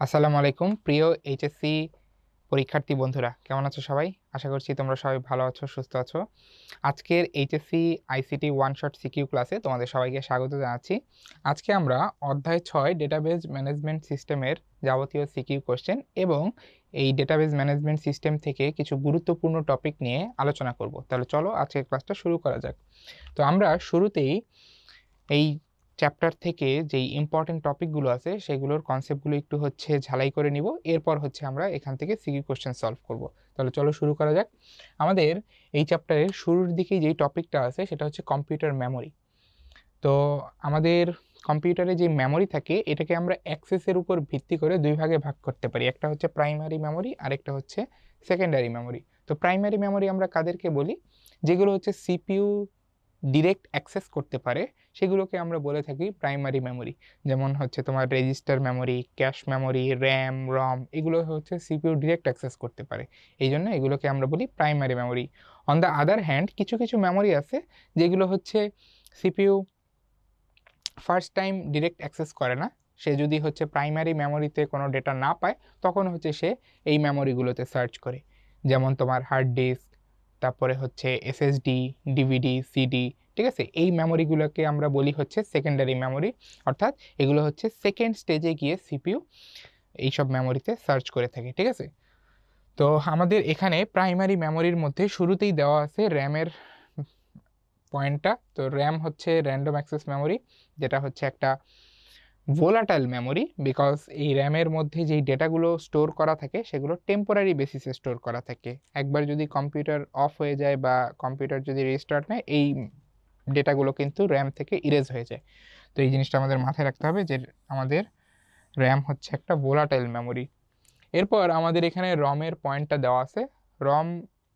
আসসালামু আলাইকুম প্রিয় এইচএসসি পরীক্ষার্থী বন্ধুরা, কেমন আছো সবাই? আশা করছি তোমরা সবাই ভালো আছো, সুস্থ আছো। আজকের HSC ICT one shot CQ ক্লাসে তোমাদের সবাইকে স্বাগত জানাচ্ছি। আজকে আমরা অধ্যায় 6 ডেটাবেজ ম্যানেজমেন্ট সিস্টেমের যাবতীয় সিকিউ কোশ্চেন এবং এই ডেটাবেজ ম্যানেজমেন্ট সিস্টেম থেকে কিছু গুরুত্বপূর্ণ টপিক নিয়ে আলোচনা করব। তাহলে চলো আজকের ক্লাসটা শুরু করা যাক। তো আমরা শুরুতেই এই চ্যাপ্টার থেকে যেই ইম্পর্টেন্ট টপিকগুলো আছে সেগুলোর কনসেপ্টগুলো একটু ঝালাই করে নিব, এরপর আমরা এখান থেকে সিকিউ কোশ্চেন সলভ করব। তাহলে চলো শুরু করা যাক। আমাদের এই চ্যাপ্টারের শুরুর দিকেই যেই টপিকটা আছে সেটা হচ্ছে কম্পিউটার মেমোরি। তো আমাদের কম্পিউটারে যে মেমোরি থাকে এটাকে আমরা অ্যাক্সেসের উপর ভিত্তি করে দুই ভাগে ভাগ করতে পারি। একটা হচ্ছে প্রাইমারি মেমোরি আর একটা হচ্ছে সেকেন্ডারি মেমোরি। তো প্রাইমারি মেমোরি আমরা কাদেরকে বলি? যেগুলো সিপিইউ ডিরেক্ট অ্যাক্সেস করতে পারে সেগুলোকে আমরা বলে থাকি প্রাইমারি মেমোরি। যেমন তোমার register memory, cache memory, RAM, ROM, এগুলো সিপিইউ ডিরেক্ট অ্যাক্সেস করতে পারে, এই জন্য এগুলোকে আমরা বলি primary memory. On the other hand কিছু কিছু মেমোরি আছে যেগুলো CPU first time direct access করে না। সে যদি প্রাইমারি মেমোরিতে কোনো ডেটা না পায় তখন সে এই মেমোরিগুলোতে সার্চ করে। যেমন তোমার হার্ড ডিস্ক, তারপরে এসএসডি, ডিভিডি, সিডি, ঠিক আছে? এই মেমোরিগুলোকে আমরা বলি সেকেন্ডারি মেমোরি, অর্থাৎ এগুলো সেকেন্ড স্টেজে গিয়ে সিপিইউ এইসব মেমোরিতে সার্চ করে থাকে, ঠিক আছে? তো আমাদের এখানে প্রাইমারি মেমোরির মধ্যে শুরুতেই দেওয়া আছে র্যামের পয়েন্টটা। তো র্যাম র্যান্ডম অ্যাক্সেস মেমোরি, যেটা একটা ভোলাটাইল মেমোরি, বিকজ এই র্যামের মধ্যে যেই ডেটাগুলো স্টোর করা থাকে সেগুলো টেম্পোরারি বেসিসে স্টোর করা থাকে। একবার যদি কম্পিউটার অফ হয়ে যায় বা কম্পিউটার যদি রিস্টার্ট নেয়, এই ডেটাগুলো কিন্তু র্যাম থেকে ইরেজ হয়ে যায়। তো এই জিনিসটা আমাদের মাথায় রাখতে হবে যে আমাদের র্যাম একটা ভোলাটাইল মেমোরি। এরপর আমাদের এখানে রমের পয়েন্টটা দেওয়া আছে। রম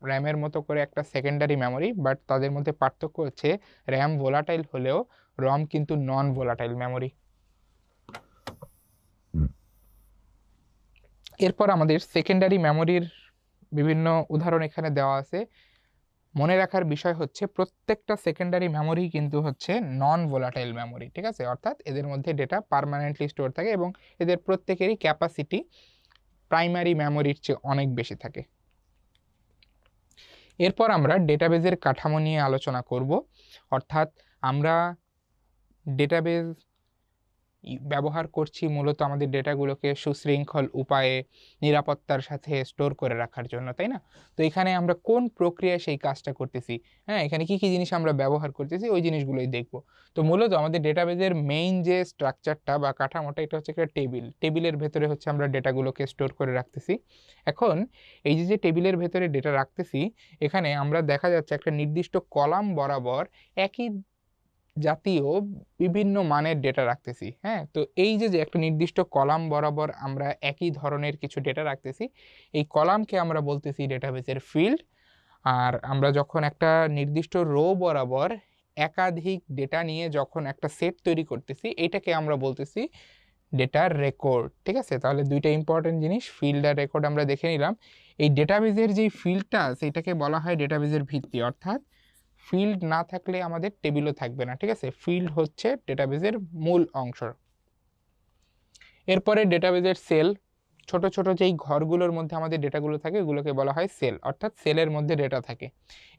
র্যামের মতো করে একটা সেকেন্ডারি মেমোরি, বাট তাদের মধ্যে পার্থক্য র্যাম ভোলাটাইল হলেও রম কিন্তু নন ভোলাটাইল মেমোরি। এরপর আমাদের সেকেন্ডারি মেমোরির বিভিন্ন উদাহরণ এখানে দেওয়া আছে। মনে রাখার বিষয় প্রত্যেকটা সেকেন্ডারি মেমোরি কিন্তু নন ভোলাটাইল মেমোরি, ঠিক আছে? অর্থাৎ এদের মধ্যে ডেটা পার্মানেন্টলি স্টোর থাকে এবং এদের প্রত্যেকেরই ক্যাপাসিটি প্রাইমারি মেমোরির চেয়ে অনেক বেশি থাকে। এরপর আমরা ডেটাবেজের কাঠামো নিয়ে আলোচনা করব। অর্থাৎ আমরা ডেটাবেজ ব্যবহার করছি মূলত আমাদের ডেটাগুলোকে সুশৃঙ্খল উপায়ে নিরাপত্তার সাথে স্টোর করে রাখার জন্য, তাই না? তো এখানে আমরা কোন প্রক্রিয়ায় সেই কাজটা করতেছি, হ্যাঁ, এখানে কি কি জিনিস আমরা ব্যবহার করতেছি ওই জিনিসগুলোই দেখব। তো মূলত আমাদের ডেটাবেজের মেইন যে স্ট্রাকচারটা বা কাঠামোটা, এটা একটা টেবিলের ভেতরে আমরা ডেটাগুলোকে স্টোর করে রাখতেছি। এখন এই যে টেবিলের ভেতরে ডেটা রাখতেছি, এখানে আমরা দেখা যাচ্ছে একটা নির্দিষ্ট কলাম বরাবর একই জাতীয় বিভিন্ন মানের ডেটা রাখতেছি। হ্যাঁ, তো এই যে একটা নির্দিষ্ট কলাম বরাবর আমরা একই ধরনের কিছু ডেটা রাখতেছি, এই কলামকে আমরা বলতেছি ডেটাবেসের ফিল্ড। আর আমরা যখন একটা নির্দিষ্ট রো বরাবর একাধিক ডেটা নিয়ে যখন একটা সেট তৈরি করতেছি, এটাকে আমরা বলতেছি ডেটার রেকর্ড, ঠিক আছে? তাহলে দুইটা ইম্পর্টেন্ট জিনিস, ফিল্ড আর রেকর্ড, আমরা দেখে নিলাম। এই ডেটাবেজের যে ফিল্ডটা আছে এটাকে বলা হয় ডেটাবেজের ভিত্তি, অর্থাৎ ফিল্ড না থাকলে আমাদের টেবিলও থাকবে না, ঠিক আছে? ফিল্ড ডেটাবেজের মূল অংশ। এরপরে ডেটাবেজের সেল, ছোট ছোট যেই ঘরগুলোর মধ্যে আমাদের ডেটাগুলো থাকে এগুলোকে বলা হয় সেল, অর্থাৎ সেলের মধ্যে ডেটা থাকে।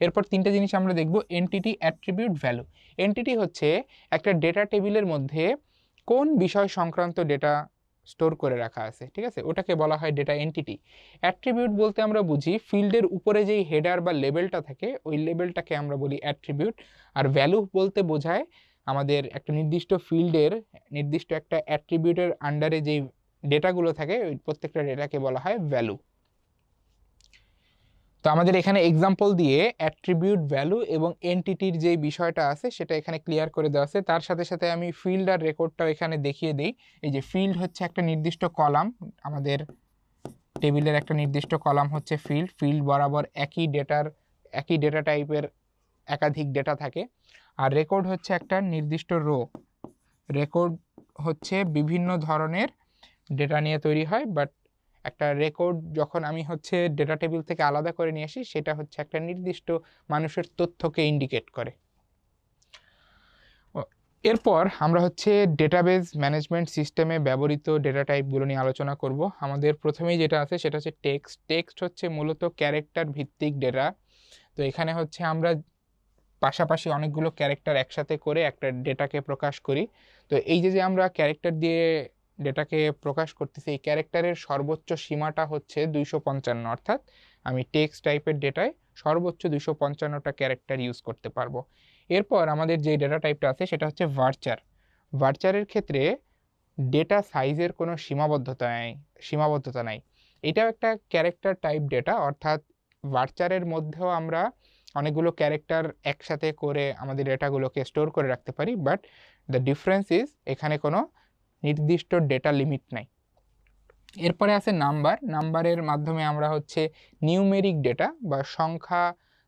এরপর তিনটা জিনিস আমরা দেখব, এন্টিটি, অ্যাট্রিবিউট, ভ্যালু। এন্টিটি একটা ডেটা টেবিলের মধ্যে কোন বিষয় সংক্রান্ত ডেটা স্টোর করে রাখা আছে, ঠিক আছে? ওটাকে বলা হয় ডেটা এন্টিটি। অ্যাট্রিবিউট বলতে আমরা বুঝি ফিল্ডের উপরে যেই হেডার বা লেবেলটা থাকে ওই লেবেলটাকে আমরা বলি অ্যাট্রিবিউট। আর ভ্যালু বলতে বোঝায় আমাদের একটা নির্দিষ্ট ফিল্ডের নির্দিষ্ট একটা অ্যাট্রিবিউটের আন্ডারে যেই ডেটাগুলো থাকে ওই প্রত্যেকটা ডেটাকে বলা হয় ভ্যালু। তো আমাদের এখানে এক্সাম্পল দিয়ে অ্যাট্রিবিউট, ভ্যালু এবং এন্টিটির যে বিষয়টা আছে সেটা এখানে ক্লিয়ার করে দেওয়া আছে। তার সাথে সাথে আমি ফিল্ড আর রেকর্ডটাও এখানে দেখিয়ে দিই। এই যে ফিল্ড একটা নির্দিষ্ট কলাম, আমাদের টেবিলের একটা নির্দিষ্ট কলাম ফিল্ড। ফিল্ড বরাবর একই ডেটা টাইপের একাধিক ডেটা থাকে। আর রেকর্ড একটা নির্দিষ্ট রো। রেকর্ড বিভিন্ন ধরনের ডেটা নিয়ে তৈরি হয়, বাট একটা রেকর্ড যখন আমি ডেটা টেবিল থেকে আলাদা করে নিয়ে আসি সেটা একটা নির্দিষ্ট মানুষের তথ্যকে ইন্ডিকেট করে। এরপর আমরা হচ্ছে ডেটাবেজ ম্যানেজমেন্ট সিস্টেমে ব্যবহৃত ডেটা টাইপগুলো নিয়ে আলোচনা করব। আমাদের প্রথমেই যেটা আছে সেটা হচ্ছে টেক্সট। টেক্সট হচ্ছে মূলত ক্যারেক্টার ভিত্তিক ডেটা। তো এখানে হচ্ছে আমরা পাশাপাশি অনেকগুলো ক্যারেক্টার একসাথে করে একটা ডেটাকে প্রকাশ করি। তো এই যে আমরা ক্যারেক্টার দিয়ে ডেটাকে প্রকাশ করতেছি, এই ক্যারেক্টারের সর্বোচ্চ সীমাটা হচ্ছে 255, অর্থাৎ আমি টেক্সট টাইপের ডেটায় সর্বোচ্চ 255টা ক্যারেক্টার ইউজ করতে পারবো। এরপর আমাদের যে ডেটা টাইপটা আছে সেটা হচ্ছে ভার্চার। ভার্চারের ক্ষেত্রে ডেটা সাইজের কোনো সীমাবদ্ধতা নাই। এটাও একটা ক্যারেক্টার টাইপ ডেটা, অর্থাৎ ভার্চারের মধ্যেও আমরা অনেকগুলো ক্যারেক্টার একসাথে করে আমাদের ডেটাগুলোকে স্টোর করে রাখতে পারি, বাট দ্য ডিফারেন্স ইজ এখানে কোনো নির্দিষ্ট ডেটা লিমিট নাই। এরপরে আছে নাম্বার। নাম্বারের মাধ্যমে আমরা হচ্ছে নিউমেরিক ডেটা বা সংখ্যা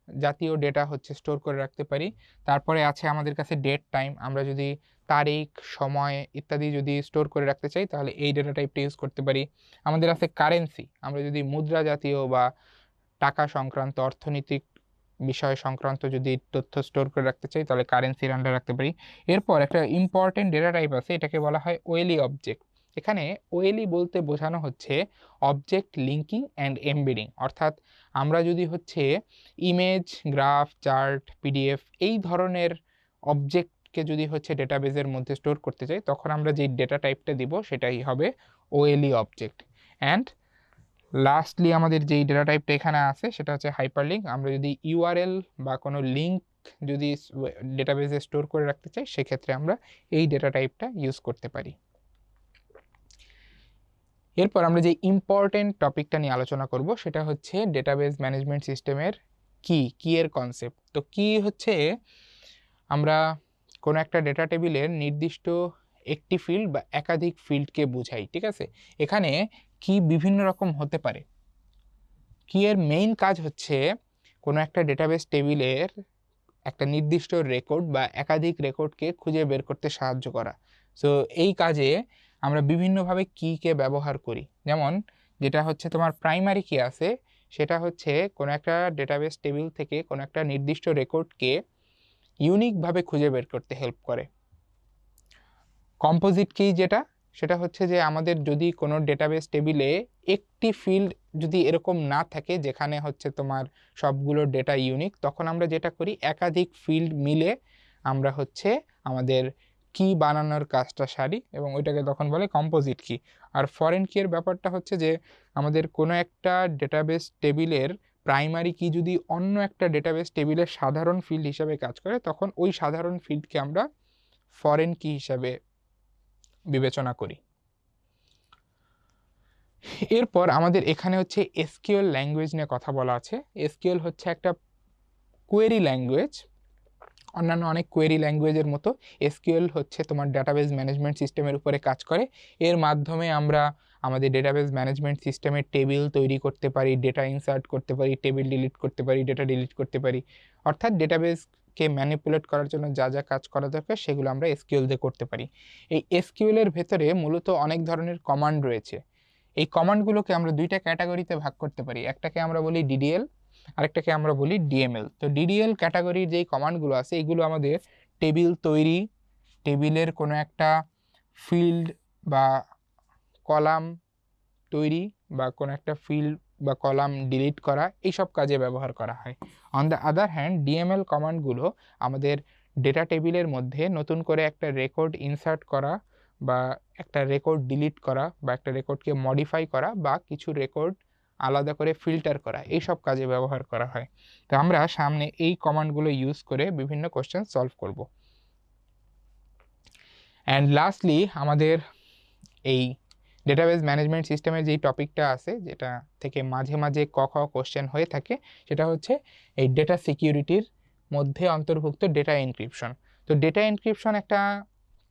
জাতীয় ডেটা হচ্ছে স্টোর করে রাখতে পারি। তারপরে আছে আমাদের কাছে ডেট টাইম। আমরা যদি তারিখ, সময় ইত্যাদি যদি স্টোর করে রাখতে চাই তাহলে এই ডেটা টাইপটা ইউজ করতে পারি। আমাদের আছে কারেন্সি। আমরা যদি মুদ্রা জাতীয় বা টাকা সংক্রান্ত, অর্থনৈতিক বিষয় সংক্রান্ত যদি তথ্য স্টোর করে রাখতে চাই তাহলে কারেন্সির আন্ডারে রাখতে পারি। এরপর একটা ইম্পর্টেন্ট ডেটা টাইপ আছে, এটাকে বলা হয় ওয়েলি অবজেক্ট। এখানে ওয়েলি বলতে বোঝানো হচ্ছে অবজেক্ট লিঙ্কিং অ্যান্ড এমবেডিং, অর্থাৎ আমরা যদি হচ্ছে ইমেজ, গ্রাফ, চার্ট, পিডিএফ এই ধরনের অবজেক্টকে যদি হচ্ছে ডেটাবেজের মধ্যে স্টোর করতে চাই তখন আমরা যেই ডেটা টাইপটা দিব সেটাই হবে ওয়েলি অবজেক্ট। অ্যান্ড লাস্টলি আমাদের যেই ডেটা টাইপটা এখানে আছে সেটা হচ্ছে হাইপারলিঙ্ক। আমরা যদি ইউআরএল বা কোনো লিঙ্ক যদি ডেটাবেজে স্টোর করে রাখতে চাই সেক্ষেত্রে আমরা এই ডেটা টাইপটা ইউজ করতে পারি। এরপর আমরা যে ইম্পর্টেন্ট টপিকটা নিয়ে আলোচনা করব সেটা হচ্ছে ডেটাবেজ ম্যানেজমেন্ট সিস্টেমের কি এর কনসেপ্ট। তো কি হচ্ছে, আমরা কোনো একটা ডেটা টেবিলের নির্দিষ্ট একটি ফিল্ড বা একাধিক ফিল্ডকে বোঝাই, ঠিক আছে। এখানে কি বিভিন্ন রকম হতে পারে। কি এর মেইন কাজ হচ্ছে কোনো একটা ডেটাবেস টেবিলের একটা নির্দিষ্ট রেকর্ড বা একাধিক রেকর্ডকে খুঁজে বের করতে সাহায্য করা। সো এই কাজে আমরা বিভিন্নভাবে কিকে ব্যবহার করি। যেমন যেটা হচ্ছে তোমার প্রাইমারি কি আছে, সেটা হচ্ছে কোনো একটা ডেটাবেস টেবিল থেকে কোনো একটা নির্দিষ্ট রেকর্ডকে ইউনিকভাবে খুঁজে বের করতে হেল্প করে। কম্পোজিট কি যেটা, সেটা হচ্ছে যে আমাদের যদি কোনো ডেটাবেস টেবিলে একটি ফিল্ড যদি এরকম না থাকে যেখানে হচ্ছে তোমার সবগুলো ডেটা ইউনিক, তখন আমরা যেটা করি একাধিক ফিল্ড মিলে আমরা হচ্ছে আমাদের কি বানানোর কাজটা সারি এবং ওইটাকে তখন বলে কম্পোজিট কি। আর ফরেন কি এর ব্যাপারটা হচ্ছে যে আমাদের কোনো একটা ডেটাবেস টেবিলের প্রাইমারি কি যদি অন্য একটা ডেটাবেস টেবিলের সাধারণ ফিল্ড হিসাবে কাজ করে তখন ওই সাধারণ ফিল্ডকে আমরা ফরেন কি হিসাবে বিবেচনা করি। এরপর আমাদের এখানে হচ্ছে এসকিউএল ল্যাঙ্গুয়েজ নিয়ে কথা বলা আছে। এসকিউএল হচ্ছে একটা কোয়েরি ল্যাঙ্গুয়েজ। অন্যান্য অনেক কোয়েরি ল্যাঙ্গুয়েজের মতো এসকিউএল হচ্ছে তোমার ডেটাবেজ ম্যানেজমেন্ট সিস্টেমের উপরে কাজ করে। এর মাধ্যমে আমরা আমাদের ডেটাবেজ ম্যানেজমেন্ট সিস্টেমে টেবিল তৈরি করতে পারি, ডেটা ইনসার্ট করতে পারি, টেবিল ডিলিট করতে পারি, ডেটা ডিলিট করতে পারি। অর্থাৎ ডেটাবেজকে ম্যানিপুলেট করার জন্য যা যা কাজ করা দরকার সেগুলো আমরা এসকিউএল দিয়ে করতে পারি। এই এসকিউএলের ভেতরে মূলত অনেক ধরনের কমান্ড রয়েছে। এই কমান্ডগুলোকে আমরা দুইটা ক্যাটাগরিতে ভাগ করতে পারি। একটাকে আমরা বলি ডিডিএল, আরেকটাকে আমরা বলি ডিএমএল। তো ডিডিএল ক্যাটাগরির যেই কমান্ডগুলো আছে এগুলো আমাদের টেবিল তৈরি, টেবিলের কোনো একটা ফিল্ড বা কলাম তৈরি বা কোনো একটা ফিল্ড বা কলাম ডিলিট করা, এইসব কাজে ব্যবহার করা হয়। On the other hand DML কমান্ডগুলো আমাদের ডেটা টেবিলের মধ্যে নতুন করে একটা রেকর্ড ইনসার্ট করা বা একটা রেকর্ড ডিলিট করা বা একটা রেকর্ডকে মডিফাই করা বা কিছু রেকর্ড আলাদা করে ফিল্টার করা, এইসব কাজে ব্যবহার করা হয়। তো আমরা সামনে এই কমান্ডগুলো ইউজ করে বিভিন্ন কোশ্চেন সলভ করব। অ্যান্ড লাস্টলি আমাদের এই ডেটাবেজ ম্যানেজমেন্ট সিস্টেমের যেই টপিকটা আছে যেটা থেকে মাঝে মাঝে কোশ্চেন হয়ে থাকে সেটা হচ্ছে এই ডেটা সিকিউরিটির মধ্যে অন্তর্ভুক্ত ডেটা এনক্রিপশন। তো ডেটা এনক্রিপশন একটা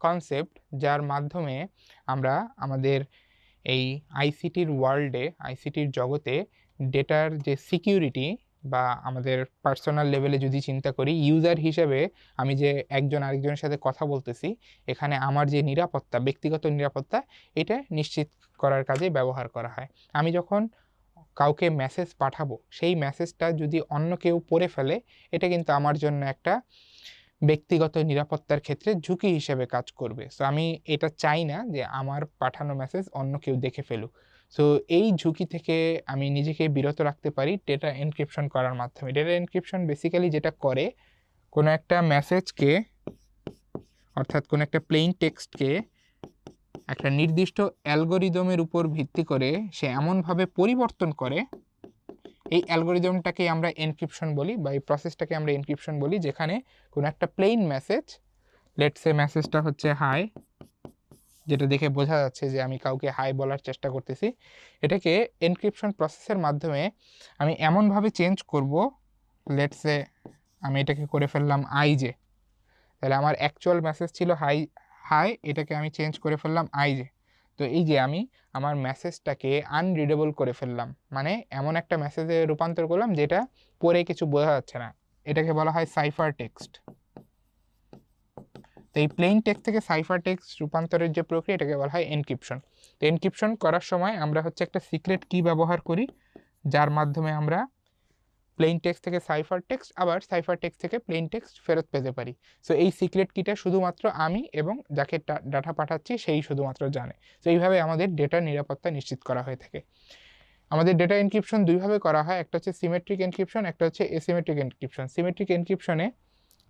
কনসেপ্ট যার মাধ্যমে আমরা আমাদের এই আইসিটির ওয়ার্ল্ডে, আইসিটির জগতে ডেটার যে সিকিউরিটি বা আমাদের পার্সোনাল লেভেলে যদি চিন্তা করি, ইউজার হিসেবে আমি যে একজন আরেকজনের সাথে কথা বলতেছি, এখানে আমার যে নিরাপত্তা, ব্যক্তিগত নিরাপত্তা, এটা নিশ্চিত করার কাজে ব্যবহার করা হয়। আমি যখন কাউকে মেসেজ পাঠাবো সেই মেসেজটা যদি অন্য কেউ পড়ে ফেলে এটা কিন্তু আমার জন্য একটা ব্যক্তিগত নিরাপত্তার ক্ষেত্রে ঝুঁকি হিসেবে কাজ করবে। সো আমি এটা চাই না যে আমার পাঠানো মেসেজ অন্য কেউ দেখে ফেলুক। সো এই ঝুঁকি থেকে আমি নিজেকে বিরত রাখতে পারি ডেটা এনক্রিপশন করার মাধ্যমে। ডেটা এনক্রিপশন বেসিক্যালি যেটা করে, কোনো একটা মেসেজকে অর্থাৎ কোনো একটা প্লেইন টেক্সটকে একটা নির্দিষ্ট অ্যালগোরিদমের উপর ভিত্তি করে সে এমনভাবে পরিবর্তন করে, এই অ্যালগোরিদমটাকে আমরা এনক্রিপশন বলি বা এই প্রসেসটাকে আমরা এনক্রিপশন বলি, যেখানে কোনো একটা প্লেইন মেসেজ, লেটস সে মেসেজটা হচ্ছে হাই, যেটা দেখে বোঝা যাচ্ছে যে আমি কাউকে হাই বলার চেষ্টা করতেছি, এটাকে এনক্রিপশন প্রসেসের মাধ্যমে আমি এমনভাবে চেঞ্জ করব, লেটস সে আমি এটাকে করে ফেললাম আইজে, তাহলে আমার অ্যাকচুয়াল মেসেজ ছিল হাই হাই, এটাকে আমি চেঞ্জ করে ফেললাম আইজে। তো এই যে আমি আমার মেসেজটাকে আনরিডেবল করে ফেললাম, মানে এমন একটা মেসেজে রূপান্তর করলাম যেটা পরে কিছু বোঝা যাচ্ছে না, এটাকে বলা হয় সাইফার টেক্সট। তো এই প্লেইন টেক্সট থেকে সাইফার টেক্সট রূপান্তরের যে প্রক্রিয়া, এটাকে বলা হয় এনক্রিপশন। তো এনক্রিপশন করার সময় আমরা হচ্ছে একটা সিক্রেট কি ব্যবহার করি, যার মাধ্যমে আমরা প্লেইন টেক্সট থেকে সাইফার টেক্সট, আবার সাইফার টেক্সট থেকে প্লেইন টেক্সট ফেরত পেতে পারি। সো এই সিক্রেট কিটা শুধুমাত্র আমি এবং যাকে ডাটা পাঠাচ্ছি সেই শুধুমাত্র জানে। তো এইভাবে আমাদের ডেটার নিরাপত্তা নিশ্চিত করা হয়ে থাকে। আমাদের ডেটা এনক্রিপশন দুইভাবে করা হয়, একটা হচ্ছে সিমেট্রিক এনক্রিপশন, একটা হচ্ছে এসিমেট্রিক এনক্রিপশন। সিমেট্রিক এনক্রিপশনে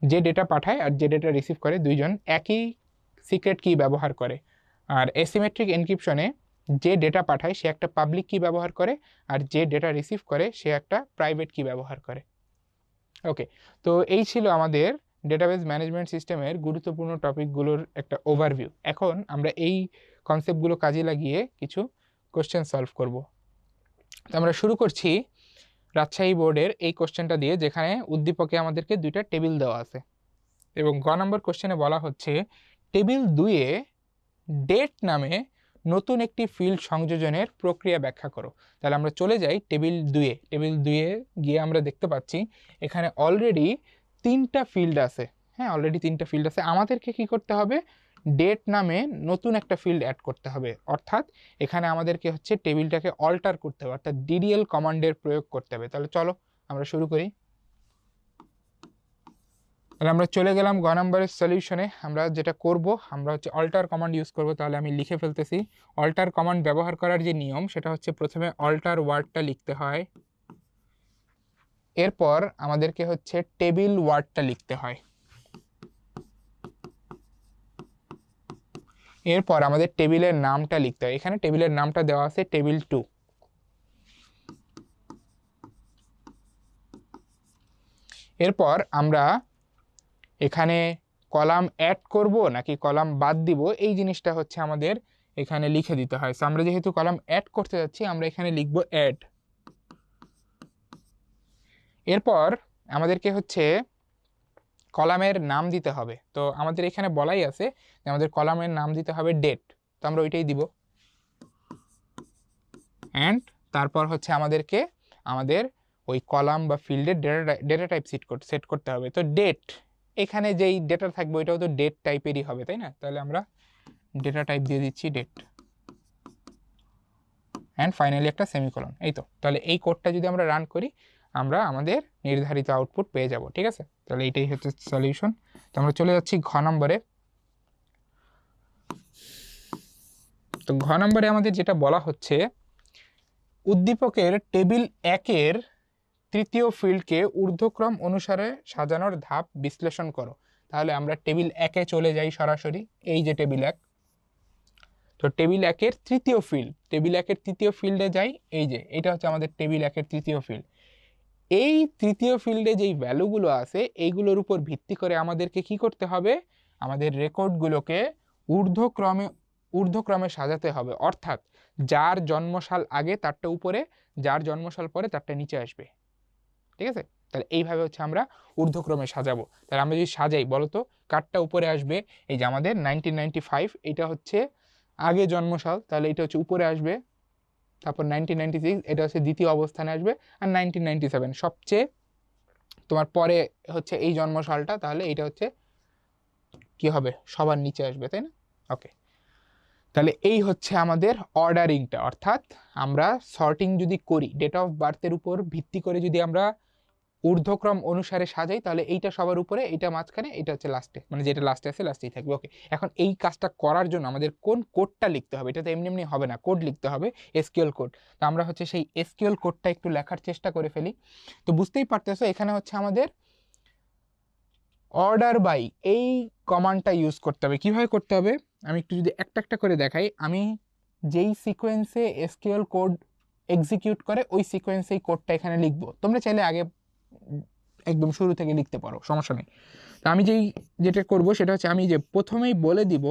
যে ডেটা পাঠায় আর যে ডেটা রিসিভ করে দুইজন একই সিক্রেট কি ব্যবহার করে, আর এসিমেট্রিক এনক্রিপশনে যে ডেটা পাঠায় সে একটা পাবলিক কি ব্যবহার করে, আর যে ডেটা রিসিভ করে সে একটা প্রাইভেট কি ব্যবহার করে। ওকে, তো এই ছিল আমাদের ডেটাবেস ম্যানেজমেন্ট সিস্টেমের গুরুত্বপূর্ণ টপিকগুলোর একটা ওভারভিউ। এখন আমরা এই কনসেপ্টগুলো কাজে লাগিয়ে কিছু কোশ্চেন সলভ করব। তো আমরা শুরু করছি রাজশাহী বোর্ডের এই কোশ্চেনটা দিয়ে, যেখানে উদ্দীপকে আমাদেরকে দুইটা টেবিল দেওয়া আছে এবং গ নম্বর কোশ্চেনে বলা হচ্ছে টেবিল 2-এ ডেট নামে নতুন একটি ফিল্ড সংযোজনের প্রক্রিয়া ব্যাখ্যা করো। তাহলে আমরা চলে যাই টেবিল 2-এ। টেবিল 2-এ গিয়ে আমরা দেখতে পাচ্ছি এখানে অলরেডি 3টা ফিল্ড আছে। হ্যাঁ, অলরেডি 3টা ফিল্ড আছে। আমাদেরকে কি করতে হবে, ডেট নামে নতুন একটা ফিল্ড অ্যাড করতে হবে, অর্থাৎ এখানে আমাদেরকে হচ্ছে টেবিলটাকে অল্টার করতে হবে, অর্থাৎ ডিডিএল কমান্ডের প্রয়োগ করতে হবে। তাহলে চলো আমরা শুরু করি। তাহলে আমরা চলে গেলাম গ নম্বরের সলিউশনে। আমরা যেটা করব, আমরা হচ্ছে অল্টার কমান্ড ইউজ করব। তাহলে আমি লিখে ফেলতেছি। অল্টার কমান্ড ব্যবহার করার যে নিয়ম, সেটা হচ্ছে প্রথমে অল্টার ওয়ার্ডটা লিখতে হয়, এরপর আমাদেরকে হচ্ছে টেবিল ওয়ার্ডটা লিখতে হয়, এরপর আমাদের টেবিলের নামটা লিখতে হয়। এখানে টেবিলের নামটা দেওয়া আছে টেবিল 2। এরপর আমরা এখানে কলাম অ্যাড করব নাকি কলাম বাদ দিব, এই জিনিসটা হচ্ছে আমাদের এখানে লিখে দিতে হয়। সো আমরা যেহেতু কলাম অ্যাড করতে যাচ্ছি, আমরা এখানে লিখব অ্যাড। এরপর আমাদেরকে হচ্ছে কলামের নাম দিতে হবে। তো আমাদের এখানে বলাই আছে যে আমাদের কলামের নাম দিতে হবে ডেট, তো আমরা ওইটাই দিব। অ্যান্ড তারপর হচ্ছে আমাদেরকে আমাদের ওই কলাম বা ফিল্ডের ডেটা টাইপ সেট করতে হবে। তো ডেট, এখানে যেই ডেটা থাকবে ওইটাও তো ডেট টাইপেরই হবে, তাই না? তাহলে আমরা ডেটা টাইপ দিয়ে দিচ্ছি ডেট, অ্যান্ড ফাইনালি একটা সেমিকোলন। এই তো, তাহলে এই কোডটা যদি আমরা রান করি, আমরা আমাদের নির্ধারিত আউটপুট পেয়ে যাব। ঠিক আছে, তাহলে এইটাই হচ্ছে সলিউশন। তো আমরা চলে যাচ্ছি ঘ নম্বরে। তো ঘ নম্বরে আমাদের যেটা বলা হচ্ছে, উদ্দীপকের টেবিল 1-এর তৃতীয় ফিল্ডকে ঊর্ধ্বক্রম অনুসারে সাজানোর ধাপ বিশ্লেষণ করো। তাহলে আমরা টেবিল 1-এ চলে যাই সরাসরি। এই যে টেবিল 1, তো টেবিল 1-এর তৃতীয় ফিল্ড, টেবিল 1-এর তৃতীয় ফিল্ডে যাই। এই যে এটা হচ্ছে আমাদের টেবিল 1-এর তৃতীয় ফিল্ড। এই তৃতীয় ফিল্ডে যেই ভ্যালুগুলো আছে, এইগুলোর উপর ভিত্তি করে আমাদেরকে কি করতে হবে, আমাদের রেকর্ডগুলোকে ঊর্ধ্বক্রমে সাজাতে হবে, অর্থাৎ যার জন্মসাল আগে তারটা উপরে, যার জন্মসাল পরে তারটা নিচে আসবে। ঠিক আছে, তাহলে এইভাবে হচ্ছে আমরা ঊর্ধ্বক্রমে সাজাবো। তাহলে আমরা যদি সাজাই, বলতো কারটা উপরে আসবে? এই যে আমাদের 1995, এটা হচ্ছে আগে জন্মসাল, তাহলে এটা হচ্ছে উপরে আসবে। তারপর 1996, এটা হচ্ছে দ্বিতীয় অবস্থানে আসবে। আর 1997 সবচেয়ে তোমার পরে হচ্ছে এই জন্মসালটা, তাহলে এইটা হচ্ছে কি হবে, সবার নিচে আসবে, তাই না? ওকে, তাহলে এই হচ্ছে আমাদের অর্ডারিংটা, অর্থাৎ আমরা সর্টিং যদি করি, ডেট অফ বার্থের উপর ভিত্তি করে যদি আমরা ঊর্ধ্বক্রম অনুসারে সাজাই তাহলে এইটা সবার উপরে, এইটা মাঝখানে, এটা হচ্ছে লাস্টে, মানে যেটা লাস্টে আছে লাস্টেই থাকবে। ওকে, এখন এই কাজটা করার জন্য আমাদের কোন কোডটা লিখতে হবে? এটা তো এমনি এমনি হবে না, কোড লিখতে হবে, এসকিউএল কোড। তো আমরা হচ্ছে সেই এসকিউএল কোডটা একটু লেখার চেষ্টা করে ফেলি। তো বুঝতেই পারতেছো এখানে হচ্ছে আমাদের অর্ডার বাই এই কমান্ডটা ইউজ করতে হবে। কিভাবে করতে হবে আমি একটু যদি একটা একটা করে দেখাই। আমি যেই সিকোয়েন্সে এসকিউএল কোড এক্সিকিউট করে ওই সিকোয়েন্সে এই কোডটা এখানে লিখবো। তোমরা চাইলে আগে একদম শুরু থেকে লিখতে পারো, সমস্যা নেই। তো আমি যেটা করব সেটা হচ্ছে আমি যে প্রথমেই বলে দিব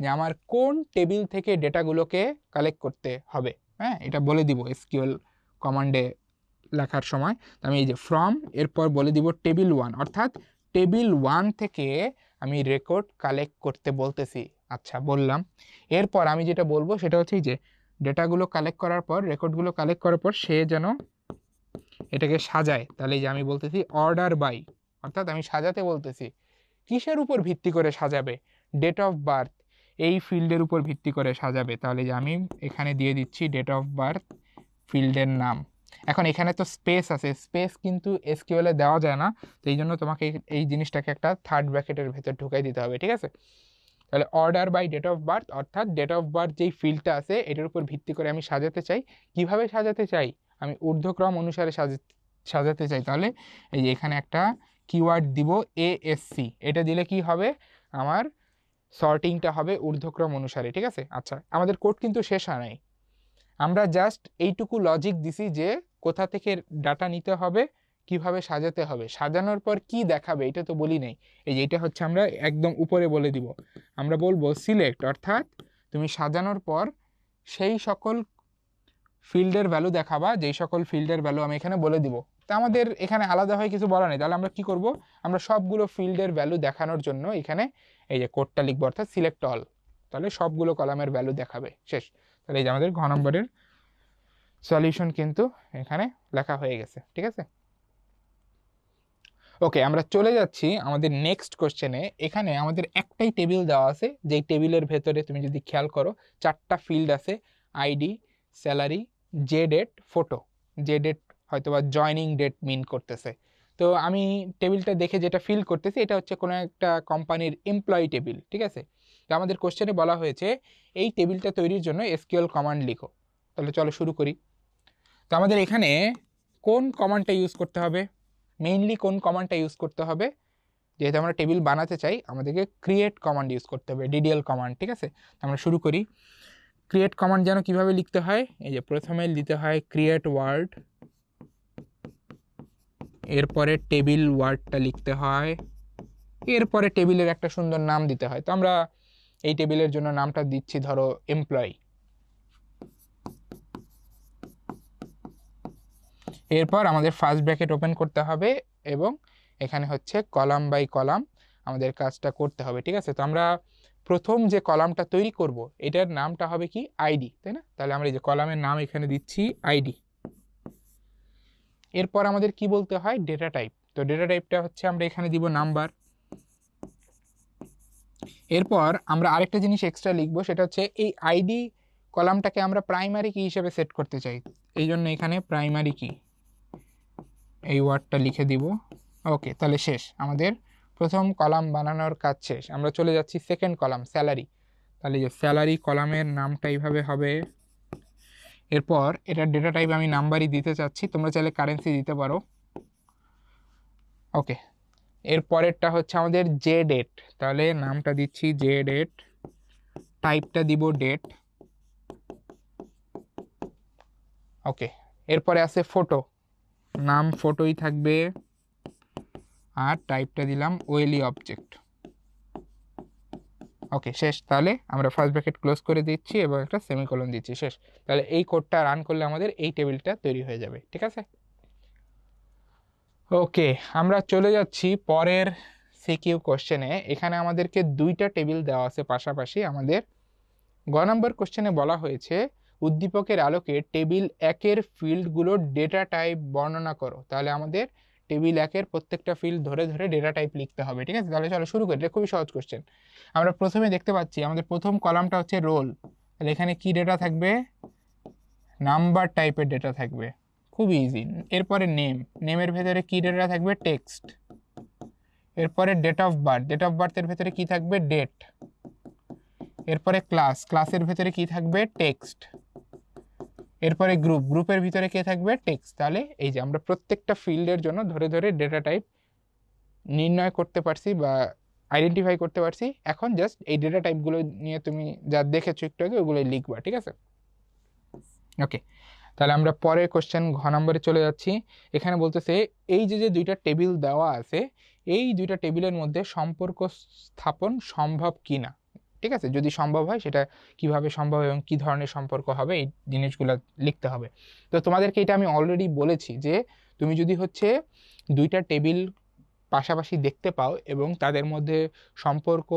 যে আমার কোন টেবিল থেকে ডেটাগুলোকে কালেক্ট করতে হবে। হ্যাঁ, এটা বলে দিব এসকিউএল কমান্ডে লেখার সময়। আমি এই যে ফ্রম, এরপর বলে দিব টেবিল 1, অর্থাৎ টেবিল 1 থেকে আমি রেকর্ড কালেক্ট করতে বলতেছি। আচ্ছা, বললাম। এরপর আমি যেটা বলবো সেটা হচ্ছে যে ডেটাগুলো কালেক্ট করার পর, রেকর্ডগুলো কালেক্ট করার পর সে যেন এটাকে সাজায়। তাহলে যে আমি বলতেছি অর্ডার বাই, অর্থাৎ আমি সাজাতে বলতেছি। কিসের উপর ভিত্তি করে সাজাবে? ডেট অফ বার্থ, এই ফিল্ডের উপর ভিত্তি করে সাজাবে। তাহলে যে আমি এখানে দিয়ে দিচ্ছি ডেট অফ বার্থ ফিল্ডের নাম। এখন এখানে তো স্পেস আছে, স্পেস কিন্তু এসকিউএলে দেওয়া যায় না, তো এই জন্য তোমাকে এই জিনিসটাকে একটা থার্ড ব্র্যাকেটের ভেতর ঢুকাই দিতে হবে, ঠিক আছে? তাহলে order by date of birth, অর্থাৎ ডেট অফ বার্থ যেই ফিল্ডটা আছে এটার উপর ভিত্তি করে আমি সাজাতে চাই। কিভাবে সাজাতে চাই? আমি ঊর্ধ্বক্রম অনুসারে সাজাতে চাই। তাহলে এই যে এখানে একটা কিওয়ার্ড দিব এএসসি, এটা দিলে কি হবে? আমার সর্টিংটা হবে ঊর্ধ্বক্রম অনুসারে, ঠিক আছে? আচ্ছা, আমাদের কোড কিন্তু শেষ হয় নাই। আমরা জাস্ট এইটুকু লজিক দিছি যে কোথা থেকে ডাটা নিতে হবে, কিভাবে সাজাতে হবে, সাজানোর পর কি দেখাবে এটা তো বলি নাই। এই যে এটা হচ্ছে আমরা একদম উপরে বলে দিব। আমরা বলবো সিলেক্ট, অর্থাৎ তুমি সাজানোর পর সেই সকল ফিল্ডের ভ্যালু দেখাবা, যেই সকল ফিল্ডের ভ্যালু আমি এখানে বলে দিব। তা আমাদের এখানে আলাদা হয়ে কিছু বলা নেই। তাহলে আমরা কি করব? আমরা সবগুলো ফিল্ডের ভ্যালু দেখানোর জন্য এখানে এই যে কোডটা লিখবো, অর্থাৎ সিলেক্ট অল। তাহলে সবগুলো কলামের ভ্যালু দেখাবে। শেষ। তাহলে এই যে আমাদের ঘ নম্বরের সলিউশন কিন্তু এখানে লেখা হয়ে গেছে, ঠিক আছে? ওকে, আমরা চলে যাচ্ছি আমাদের নেক্সট কোশ্চেনে। এখানে আমাদের একটাই টেবিল দেওয়া আছে, যেই টেবিলের ভেতরে তুমি যদি খেয়াল করো 4টা ফিল্ড আছে, ID, salary, J date, photo. J date হয়তোবা জয়নিং ডেট মিন করতেছে। তো আমি টেবিলটা দেখে যেটা ফিল করতেছি এটা হচ্ছে কোনো একটা কোম্পানির এমপ্লয়ি টেবিল, ঠিক আছে? তো আমাদের কোশ্চেনে বলা হয়েছে এই টেবিলটা তৈরির জন্য এসকিউএল কমান্ড লিখো। তাহলে চলো শুরু করি। তো আমাদের এখানে কোন কমান্ডটা ইউজ করতে হবে? মেইনলি কোন কমান্ডটা ইউজ করতে হবে? যেহেতু আমরা টেবিল বানাতে চাই আমাদেরকে ক্রিয়েট কমান্ড ইউজ করতে হবে, ডিডিএল কমান্ড, ঠিক আছে? আমরা শুরু করি। ক্রিয়েট কমান্ড যেন কিভাবে লিখতে হয়, এই যে প্রথমে দিতে হয় ক্রিয়েট ওয়ার্ড, এরপরে টেবিল ওয়ার্ডটা লিখতে হয়, এরপরে টেবিলের একটা সুন্দর নাম দিতে হয়। তো আমরা এই টেবিলের জন্য নামটা দিচ্ছি ধরো এমপ্লয়ি। এরপর আমাদের ফার্স্ট ব্র্যাকেট ওপেন করতে হবে এবং এখানে হচ্ছে কলাম বাই কলাম আমাদের কাজটা করতে হবে, ঠিক আছে? তো আমরা প্রথম যে কলামটা তৈরি করব এটার নামটা হবে কি? আইডি, তাই না? তাহলে আমরা এই যে কলামের নাম এখানে দিচ্ছি আইডি। এরপর আমাদের কি বলতে হয়? Data type. তো ডেটা টাইপটা হচ্ছে আমরা এখানে দিব নাম্বার। এরপর আমরা আরেকটা জিনিস এক্সট্রা লিখবো, সেটা হচ্ছে এই আইডি কলামটাকে আমরা প্রাইমারি কি হিসেবে সেট করতে চাই। এই জন্য এখানে প্রাইমারি কি এই ওয়ার্ডটা লিখে দিব। ওকে, তাহলে শেষ, আমাদের প্রথম কলাম বানানোর কাজ শেষ। আমরা চলে যাচ্ছি সেকেন্ড কলাম স্যালারি। তাহলে যে স্যালারি কলামের নামটা এইভাবে হবে। এরপর এটার ডেটা টাইপ আমি নাম্বারই দিতে চাচ্ছি, তোমরা চাইলে কারেন্সি দিতে পারো। ওকে, এরপরেরটা হচ্ছে আমাদের জে ডেট। তাহলে নামটা দিচ্ছি জে ডেট, টাইপটা দিব ডেট। ওকে, এরপরে আছে ফটো, নাম ফটোই থাকবে আর টাইপটা দিলাম ওয়েলি অবজেক্ট। ওকে, শেষ। তাহলে আমরা ফার্স্ট ব্র্যাকেট ক্লোজ করে দিচ্ছি এবং একটা সেমিকোলন দিচ্ছি, শেষ। তাহলে এই কোডটা রান করলে আমাদের এই টেবিলটা তৈরি হয়ে যাবে, ঠিক আছে? ওকে, আমরা চলে যাচ্ছি পরের সিকিউ কোশ্চেনে। এখানে আমাদেরকে দুইটা টেবিল দেওয়া আছে পাশাপাশি। আমাদের গ নম্বর কোশ্চেনে বলা হয়েছে উদ্দীপকের আলোকে টেবিল 1-এর ফিল্ডগুলোর ডেটা টাইপ বর্ণনা করো। তাহলে আমাদের টেবিল 1-এর প্রত্যেকটা ফিল্ড ধরে ধরে ডেটা টাইপ লিখতে হবে, ঠিক আছে? তাহলে চলো শুরু করি, এটা খুবই সহজ কোশ্চেন। আমরা প্রথমে দেখতে পাচ্ছি আমাদের প্রথম কলামটা হচ্ছে রোল। তাহলে এখানে কি ডেটা থাকবে? নাম্বার টাইপের ডেটা থাকবে। খুব ইজি। এরপরে নেমের ভেতরে কি ডেটা থাকবে? টেক্সট। এরপরে ডেট অফ বার্থের ভেতরে কি থাকবে? ডেট। এরপরে ক্লাসের ভেতরে কি থাকবে? টেক্সট। এরপরে গ্রুপের ভিতরে কে থাকবে? টেক্সট। তাহলে এই যে আমরা প্রত্যেকটা ফিল্ডের জন্য ধরে ধরে ডেটা টাইপ নির্ণয় করতে পারছি বা আইডেন্টিফাই করতে পারছি। এখন জাস্ট এই ডেটা টাইপগুলো নিয়ে তুমি যা দেখেছো একটু আগে ওগুলোই লিখবা, ঠিক আছে? ওকে, তাহলে আমরা পরের কোশ্চেন ঘ নম্বরে চলে যাচ্ছি। এখানে বলতেছে এই যে দুইটা টেবিল দেওয়া আছে, এই দুইটা টেবিলের মধ্যে সম্পর্ক স্থাপন সম্ভব কিনা, ঠিক আছে? যদি সম্ভব হয় সেটা কিভাবে সম্ভব এবং কি ধরনের সম্পর্ক হবে এই জিনিসগুলো লিখতে হবে। তো তোমাদেরকে এটা আমি অলরেডি বলেছি যে তুমি যদি হচ্ছে দুইটা টেবিল পাশাপাশি দেখতে পাও এবং তাদের মধ্যে সম্পর্ক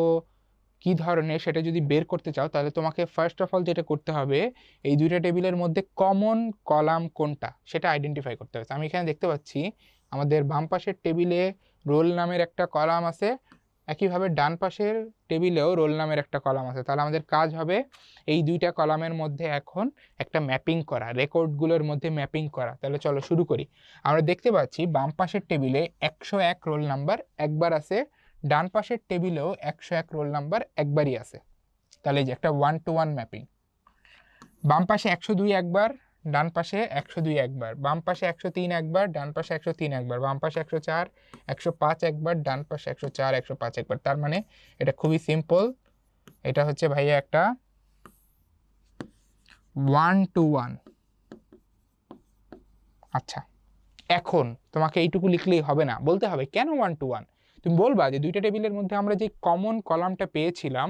কি ধরনের সেটা যদি বের করতে চাও, তাহলে তোমাকে ফার্স্ট অফ অল যেটা করতে হবে, এই দুইটা টেবিলের মধ্যে কমন কলাম কোনটা সেটা আইডেন্টিফাই করতে হবে। আমি এখানে দেখতে পাচ্ছি আমাদের বাম পাশের টেবিলে রোল নামের একটা কলাম আছে, একইভাবে ডান পাশের টেবিলেও রোল নামের একটা কলাম আছে। তাহলে আমাদের কাজ হবে এই দুইটা কলামের মধ্যে এখন একটা ম্যাপিং করা, রেকর্ডগুলোর মধ্যে ম্যাপিং করা। তাহলে চলো শুরু করি। আমরা দেখতে পাচ্ছি বাম পাশের টেবিলে 101 রোল নাম্বার একবার আছে, ডান পাশের টেবিলেও 101 রোল নাম্বার একবারই আছে। তাহলে এই যে একটা 1-to-1 ম্যাপিং। বাম পাশে 102 একবার, ডান পাশে 102 একবার, বাম পাশে 103 একবার, ডান পাশে 103 একবার, বাম পাশে 104, 105 একবার, ডান পাশে 104, 105 একবার। তার মানে এটা খুবই সিম্পল, এটা হচ্ছে ভাইয়া একটা 1-to-1। আচ্ছা, এখন তোমাকে এইটুকু লিখলেই হবে না, বলতে হবে কেন 1-to-1। তুমি বলবা যে দুইটা টেবিলের মধ্যে আমরা যে কমন কলামটা পেয়েছিলাম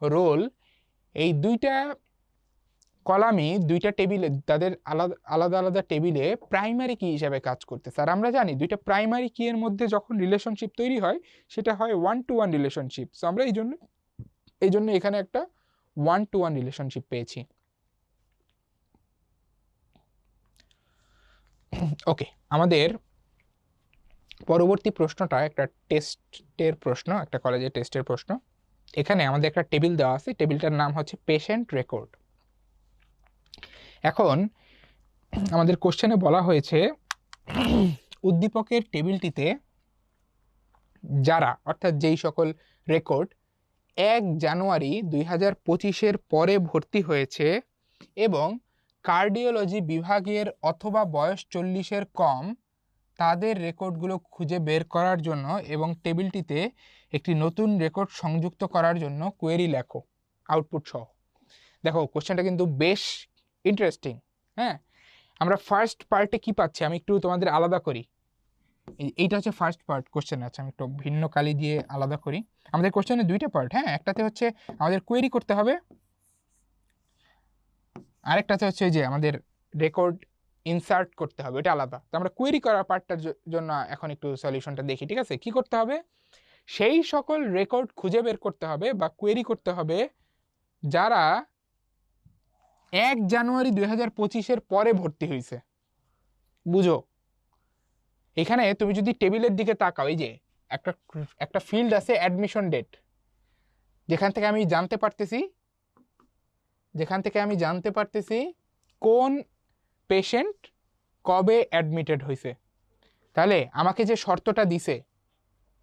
রোল, এই দুইটা কলামই দুইটা টেবিলে তাদের আলাদা আলাদা আলাদা টেবিলে প্রাইমারি কি হিসাবে কাজ করতেছে। আর আমরা জানি দুইটা প্রাইমারি কি এর মধ্যে যখন রিলেশনশিপ তৈরি হয় সেটা হয় 1-to-1 রিলেশনশিপ। সো আমরা এই জন্য এখানে একটা 1-to-1 রিলেশনশিপ পেয়েছি। ওকে, আমাদের পরবর্তী প্রশ্নটা একটা টেস্টের প্রশ্ন, একটা কলেজের টেস্টের প্রশ্ন। এখানে আমাদের একটা টেবিল দেওয়া আছে, টেবিলটার নাম হচ্ছে পেশেন্ট রেকর্ড। এখন আমাদের কোশ্চেনে বলা হয়েছে উদ্দীপকের টেবিলটিতে যারা, অর্থাৎ যেই সকল রেকর্ড 1 জানুয়ারি 2025-এর পরে ভর্তি হয়েছে এবং কার্ডিওলজি বিভাগের অথবা বয়স 40-এর কম, তাদের রেকর্ডগুলো খুঁজে বের করার জন্য এবং টেবিলটিতে একটি নতুন রেকর্ড সংযুক্ত করার জন্য কোয়েরি লেখো আউটপুট সহ। দেখো কোশ্চেনটা কিন্তু বেশ ইন্টারেস্টিং। হ্যাঁ, আমরা ফার্স্ট পার্টে কি পাচ্ছি আমি একটু তোমাদের আলাদা করি। এইটা হচ্ছে ফার্স্ট পার্ট কোশ্চেন। আছে আমি একটু ভিন্ন কালি দিয়ে আলাদা করি। আমাদের কোশ্চেনে দুইটা পার্ট। হ্যাঁ, একটাতে হচ্ছে আমাদের কোয়েরি করতে হবে, আরেকটাতে হচ্ছে যে আমাদের রেকর্ড ইনসার্ট করতে হবে, এটা আলাদা। তো আমরা কোয়েরি করার পার্টটার জন্য এখন একটু সলিউশনটা দেখি, ঠিক আছে? কি করতে হবে? সেই সকল রেকর্ড খুঁজে বের করতে হবে বা কোয়েরি করতে হবে যারা 1 জানুয়ারি 2025-এর পরে ভর্তি হয়েছে। বুঝো, এখানে তুমি যদি টেবিলের দিকে তাকাও, এই যে একটা ফিল্ড আছে অ্যাডমিশন ডেট, যেখান থেকে আমি জানতে পারতেছি কোন পেশেন্ট কবে অ্যাডমিটেড হয়েছে। তাহলে আমাকে যে শর্তটা দিছে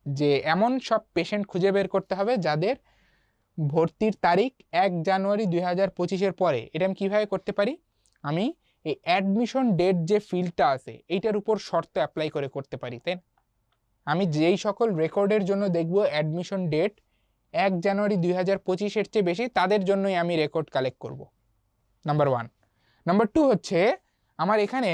যে এমন সব পেশেন্ট খুঁজে বের করতে হবে যাদের ভর্তির তারিখ 1 জানুয়ারি 2025-এর পরে, এটা আমি কীভাবে করতে পারি? আমি এই অ্যাডমিশন ডেট যে ফিল্ডটা আছে এইটার উপর শর্ত অ্যাপ্লাই করে করতে পারি। তাই আমি যেই সকল রেকর্ডের জন্য দেখব অ্যাডমিশন ডেট 1 জানুয়ারি 2025-এর চেয়ে বেশি, তাদের জন্যই আমি রেকর্ড কালেক্ট করব। নাম্বার 1। নাম্বার 2 হচ্ছে আমার এখানে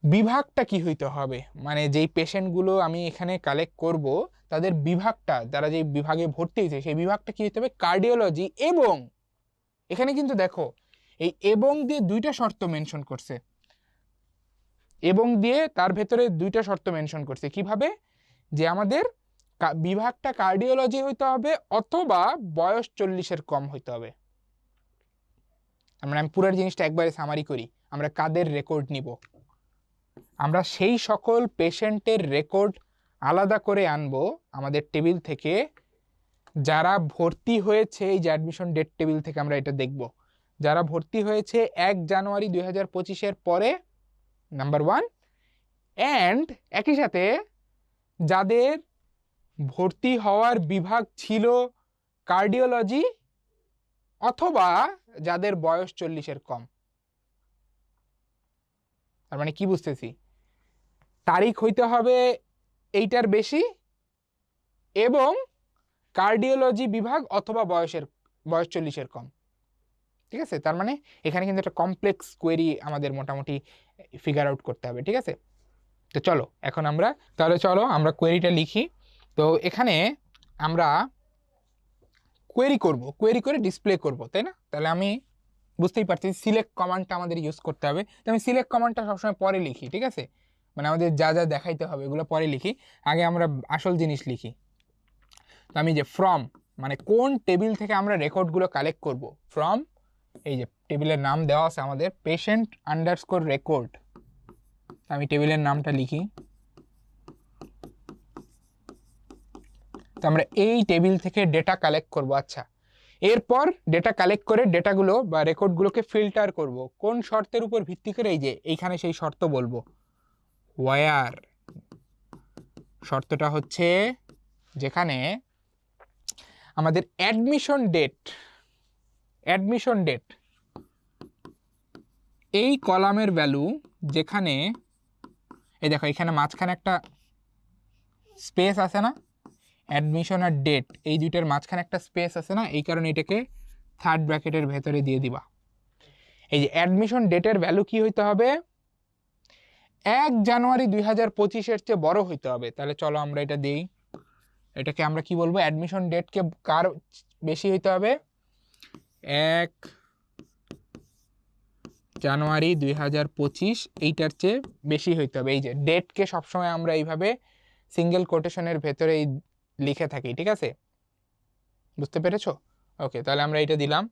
বিভাগটা কি হইতে হবে, মানে যেই পেশেন্টগুলো আমি এখানে কালেক্ট করব তাদের বিভাগটা, যারা যেই বিভাগে ভর্তি হয়েছে সেই বিভাগটা কি হইতে হবে? কার্ডিওলজি। এবং এখানে কিন্তু দেখো এই এবং দিয়ে দুইটা শর্ত মেনশন করছে, এবং দিয়ে তার ভেতরে দুইটা শর্ত মেনশন করছে। কিভাবে? যে আমাদের বিভাগটা কার্ডিওলজি হইতে হবে অথবা বয়স 40-এর কম হইতে হবে। আমরা আমি পুরো জিনিসটা একবারে সামারি করি। আমরা কাদের রেকর্ড নিব? আমরা সেই সকল পেশেন্টের রেকর্ড আলাদা করে আনবো আমাদের টেবিল থেকে যারা ভর্তি হয়েছে, এই যে অ্যাডমিশন ডেট টেবিল থেকে আমরা এটা দেখব, যারা ভর্তি হয়েছে 1 জানুয়ারি 2025-এর পরে নাম্বার 1 অ্যান্ড একই সাথে যাদের ভর্তি হওয়ার বিভাগ ছিল কার্ডিওলজি অথবা যাদের বয়স 40-এর কম। তার মানে কি বুঝতেছি, তারিখ হইতে হবে এইটার বেশি এবং কার্ডিওলজি বিভাগ অথবা বয়স 40-এর কম। ঠিক আছে, তার মানে এখানে কিন্তু একটা কমপ্লেক্স কোয়েরি আমাদের মোটামুটি ফিগার আউট করতে হবে। ঠিক আছে, তো চলো এখন আমরা আমরা কোয়েরিটা লিখি। তো এখানে আমরা কোয়েরি করে ডিসপ্লে করব, তাই না? তাহলে আমি বুঝতেই পারছি সিলেক্ট কমান্ডটা আমাদের ইউজ করতে হবে। তো আমি সিলেক্ট কমান্ডটা সবসময় পরে লিখি, ঠিক আছে, মানে আমাদের যা যা দেখাইতে হবে এগুলো পরে লিখি, আগে আমরা আসল জিনিস লিখি। তো আমি যে ফ্রম মানে কোন টেবিল থেকে আমরা রেকর্ডগুলো কালেক্ট করব, ফ্রম এই যে টেবিলের নাম দেওয়া আছে আমাদের পেশেন্ট আন্ডারস্কোর রেকর্ড, আমি টেবিলের নামটা লিখি। তো আমরা এই টেবিল থেকে ডেটা কালেক্ট করব। আচ্ছা, এরপর ডেটা কালেক্ট করে ডেটাগুলো বা রেকর্ডগুলোকে ফিল্টার করব কোন শর্তের উপর ভিত্তি করে, এই যে এইখানে সেই শর্ত বলবো। ওয়ার শর্তটা হচ্ছে যেখানে আমাদের অ্যাডমিশন ডেট এই কলামের ভ্যালু, যেখানে এই দেখো এখানে মাঝখানে একটা স্পেস আছে না, অ্যাডমিশন আর ডেট এই দুইটার মাঝখানে একটা স্পেস আছে না, এই কারণে এটাকে থার্ড ব্র্যাকেটের ভেতরে দিয়ে দিবা। এই যে অ্যাডমিশন ডেটের ভ্যালু কি হইতে হবে, 1 জানুয়ারি 2025-এর চেয়ে বড় হইতে হবে। তাহলে চলো আমরা এটা দিই, এটাকে আমরা কি বলবো, অ্যাডমিশন ডেটকে কার বেশি হইতে হবে, 1 জানুয়ারি 2025 এইটার চেয়ে বেশি হইতে হবে। এই যে ডেটকে সবসময় আমরা এইভাবে সিঙ্গেল কোটেশনের ভেতরে লিখে থাকি, ঠিক আছে, বুঝতে পেরেছো? ওকে, তাহলে আমরা এটা দিলাম।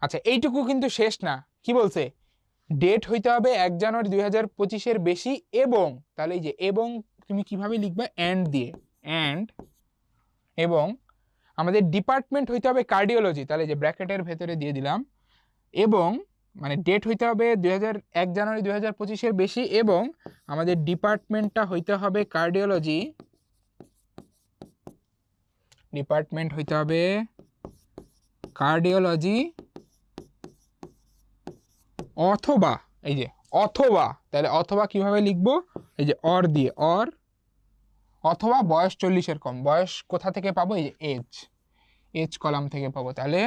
আচ্ছা, এইটুকু কিন্তু শেষ না, কি বলছে, ডেট হইতে হবে 1 জানুয়ারি 2025-এর বেশি এবং, তাহলে এই যে এবং তুমি কিভাবে লিখবে, অ্যান্ড দিয়ে, অ্যান্ড এবং আমাদের ডিপার্টমেন্ট হইতে হবে কার্ডিওলজি, তাহলে যে ব্র্যাকেটের ভেতরে দিয়ে দিলাম, এবং মানে ডেট হইতে হবে 1 জানুয়ারি 2025-এর বেশি এবং আমাদের ডিপার্টমেন্টটা হইতে হবে কার্ডিওলজি, ডিপার্টমেন্ট হইতে হবে কার্ডিওলজি অথবা, এই যে অথবা, তাহলে অথবা কিভাবে লিখবো, এই যে অর দিয়ে, অর অথবা বয়স 40-এর কম। বয়স কোথা থেকে পাবো, এই যে এজ কলাম থেকে পাবো। তাহলে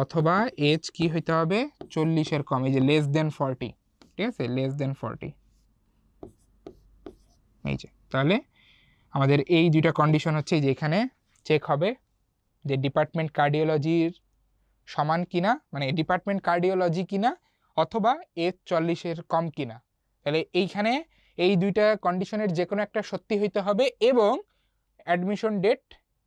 অথবা এজ কি হইতে হবে, 40-এর কম, এই যে লেস দেন 40, ঠিক আছে, লেস দেন 40। এই যে তাহলে আমাদের এই দুইটা কন্ডিশন হচ্ছে, যে এখানে চেক হবে যে ডিপার্টমেন্ট কার্ডিওলজির সমান কিনা, মানে ডিপার্টমেন্ট কার্ডিওলজি কিনা অথবা এজ 40-এর কম কিনা। তাহলে এইখানে এই দুইটা কন্ডিশনের যে কোনো একটা সত্যি হইতে হবে এবং অ্যাডমিশন ডেট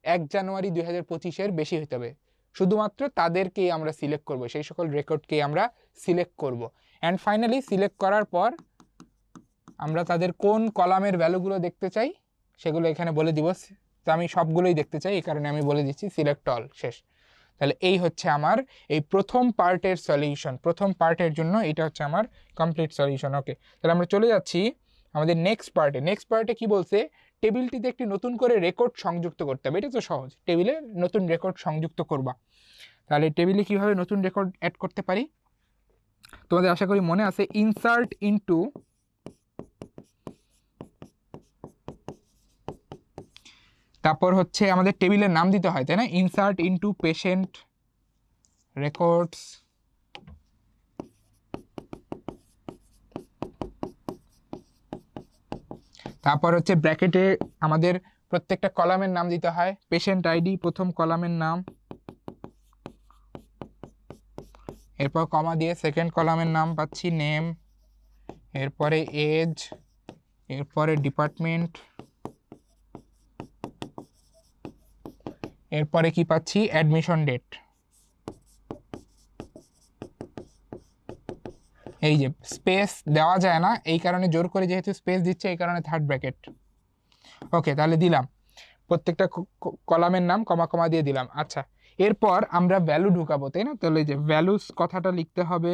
1 জানুয়ারি 2025-এর বেশি হইতে হবে। শুধুমাত্র তাদেরকেই আমরা সিলেক্ট করব, সেই সকল রেকর্ডকেই আমরা সিলেক্ট করব। অ্যান্ড ফাইনালি সিলেক্ট করার পর আমরা তাদের কোন কলামের ভ্যালুগুলো দেখতে চাই সেগুলো এখানে বলে দিব। তো আমি সবগুলোই দেখতে চাই, এই কারণে আমি বলে দিচ্ছি সিলেক্ট অল, শেষ। তাহলে এই হচ্ছে আমার এই প্রথম পার্টের সলিউশন, প্রথম পার্টের জন্য এটা হচ্ছে আমার কমপ্লিট সলিউশন। ওকে, তাহলে আমরা চলে যাচ্ছি আমাদের নেক্সট পার্টে। কি বলছে, টেবিলটিতে একটি নতুন করে রেকর্ড সংযুক্ত করতে হবে। এটা তো সহজ, টেবিলে নতুন রেকর্ড সংযুক্ত করবা। তাহলে টেবিলে কিভাবে নতুন রেকর্ড অ্যাড করতে পারি, তোমাদের আশা করি মনে আছে, ইনসার্ট ইনটু, তারপর হচ্ছে আমাদের টেবিলের নাম দিতে হয়, তাই না, ইনসার্ট ইনটু পেশেন্ট রেকর্ডস, তারপর হচ্ছে ব্র্যাকেটে আমাদের প্রত্যেকটা কলামের নাম দিতে হয়, পেশেন্ট আইডি প্রথম কলামের নাম, এরপর কমা দিয়ে সেকেন্ড কলামের নাম পাচ্ছি নেম, এরপরে এজ, এরপরে ডিপার্টমেন্ট, এরপরে কি পাচ্ছি, অ্যাডমিশন ডেট। এই যে স্পেস দেওয়া যায় না, এই কারণে জোর করে যেহেতু স্পেস দিচ্ছে এই কারণে থার্ড ব্র্যাকেট। ওকে, তাহলে দিলাম প্রত্যেকটা কলামের নাম কমা কমা দিয়ে দিলাম। আচ্ছা, এরপর আমরা ভ্যালু ঢুকাবো, তাই না? তাহলে যে ভ্যালুস কথাটা লিখতে হবে,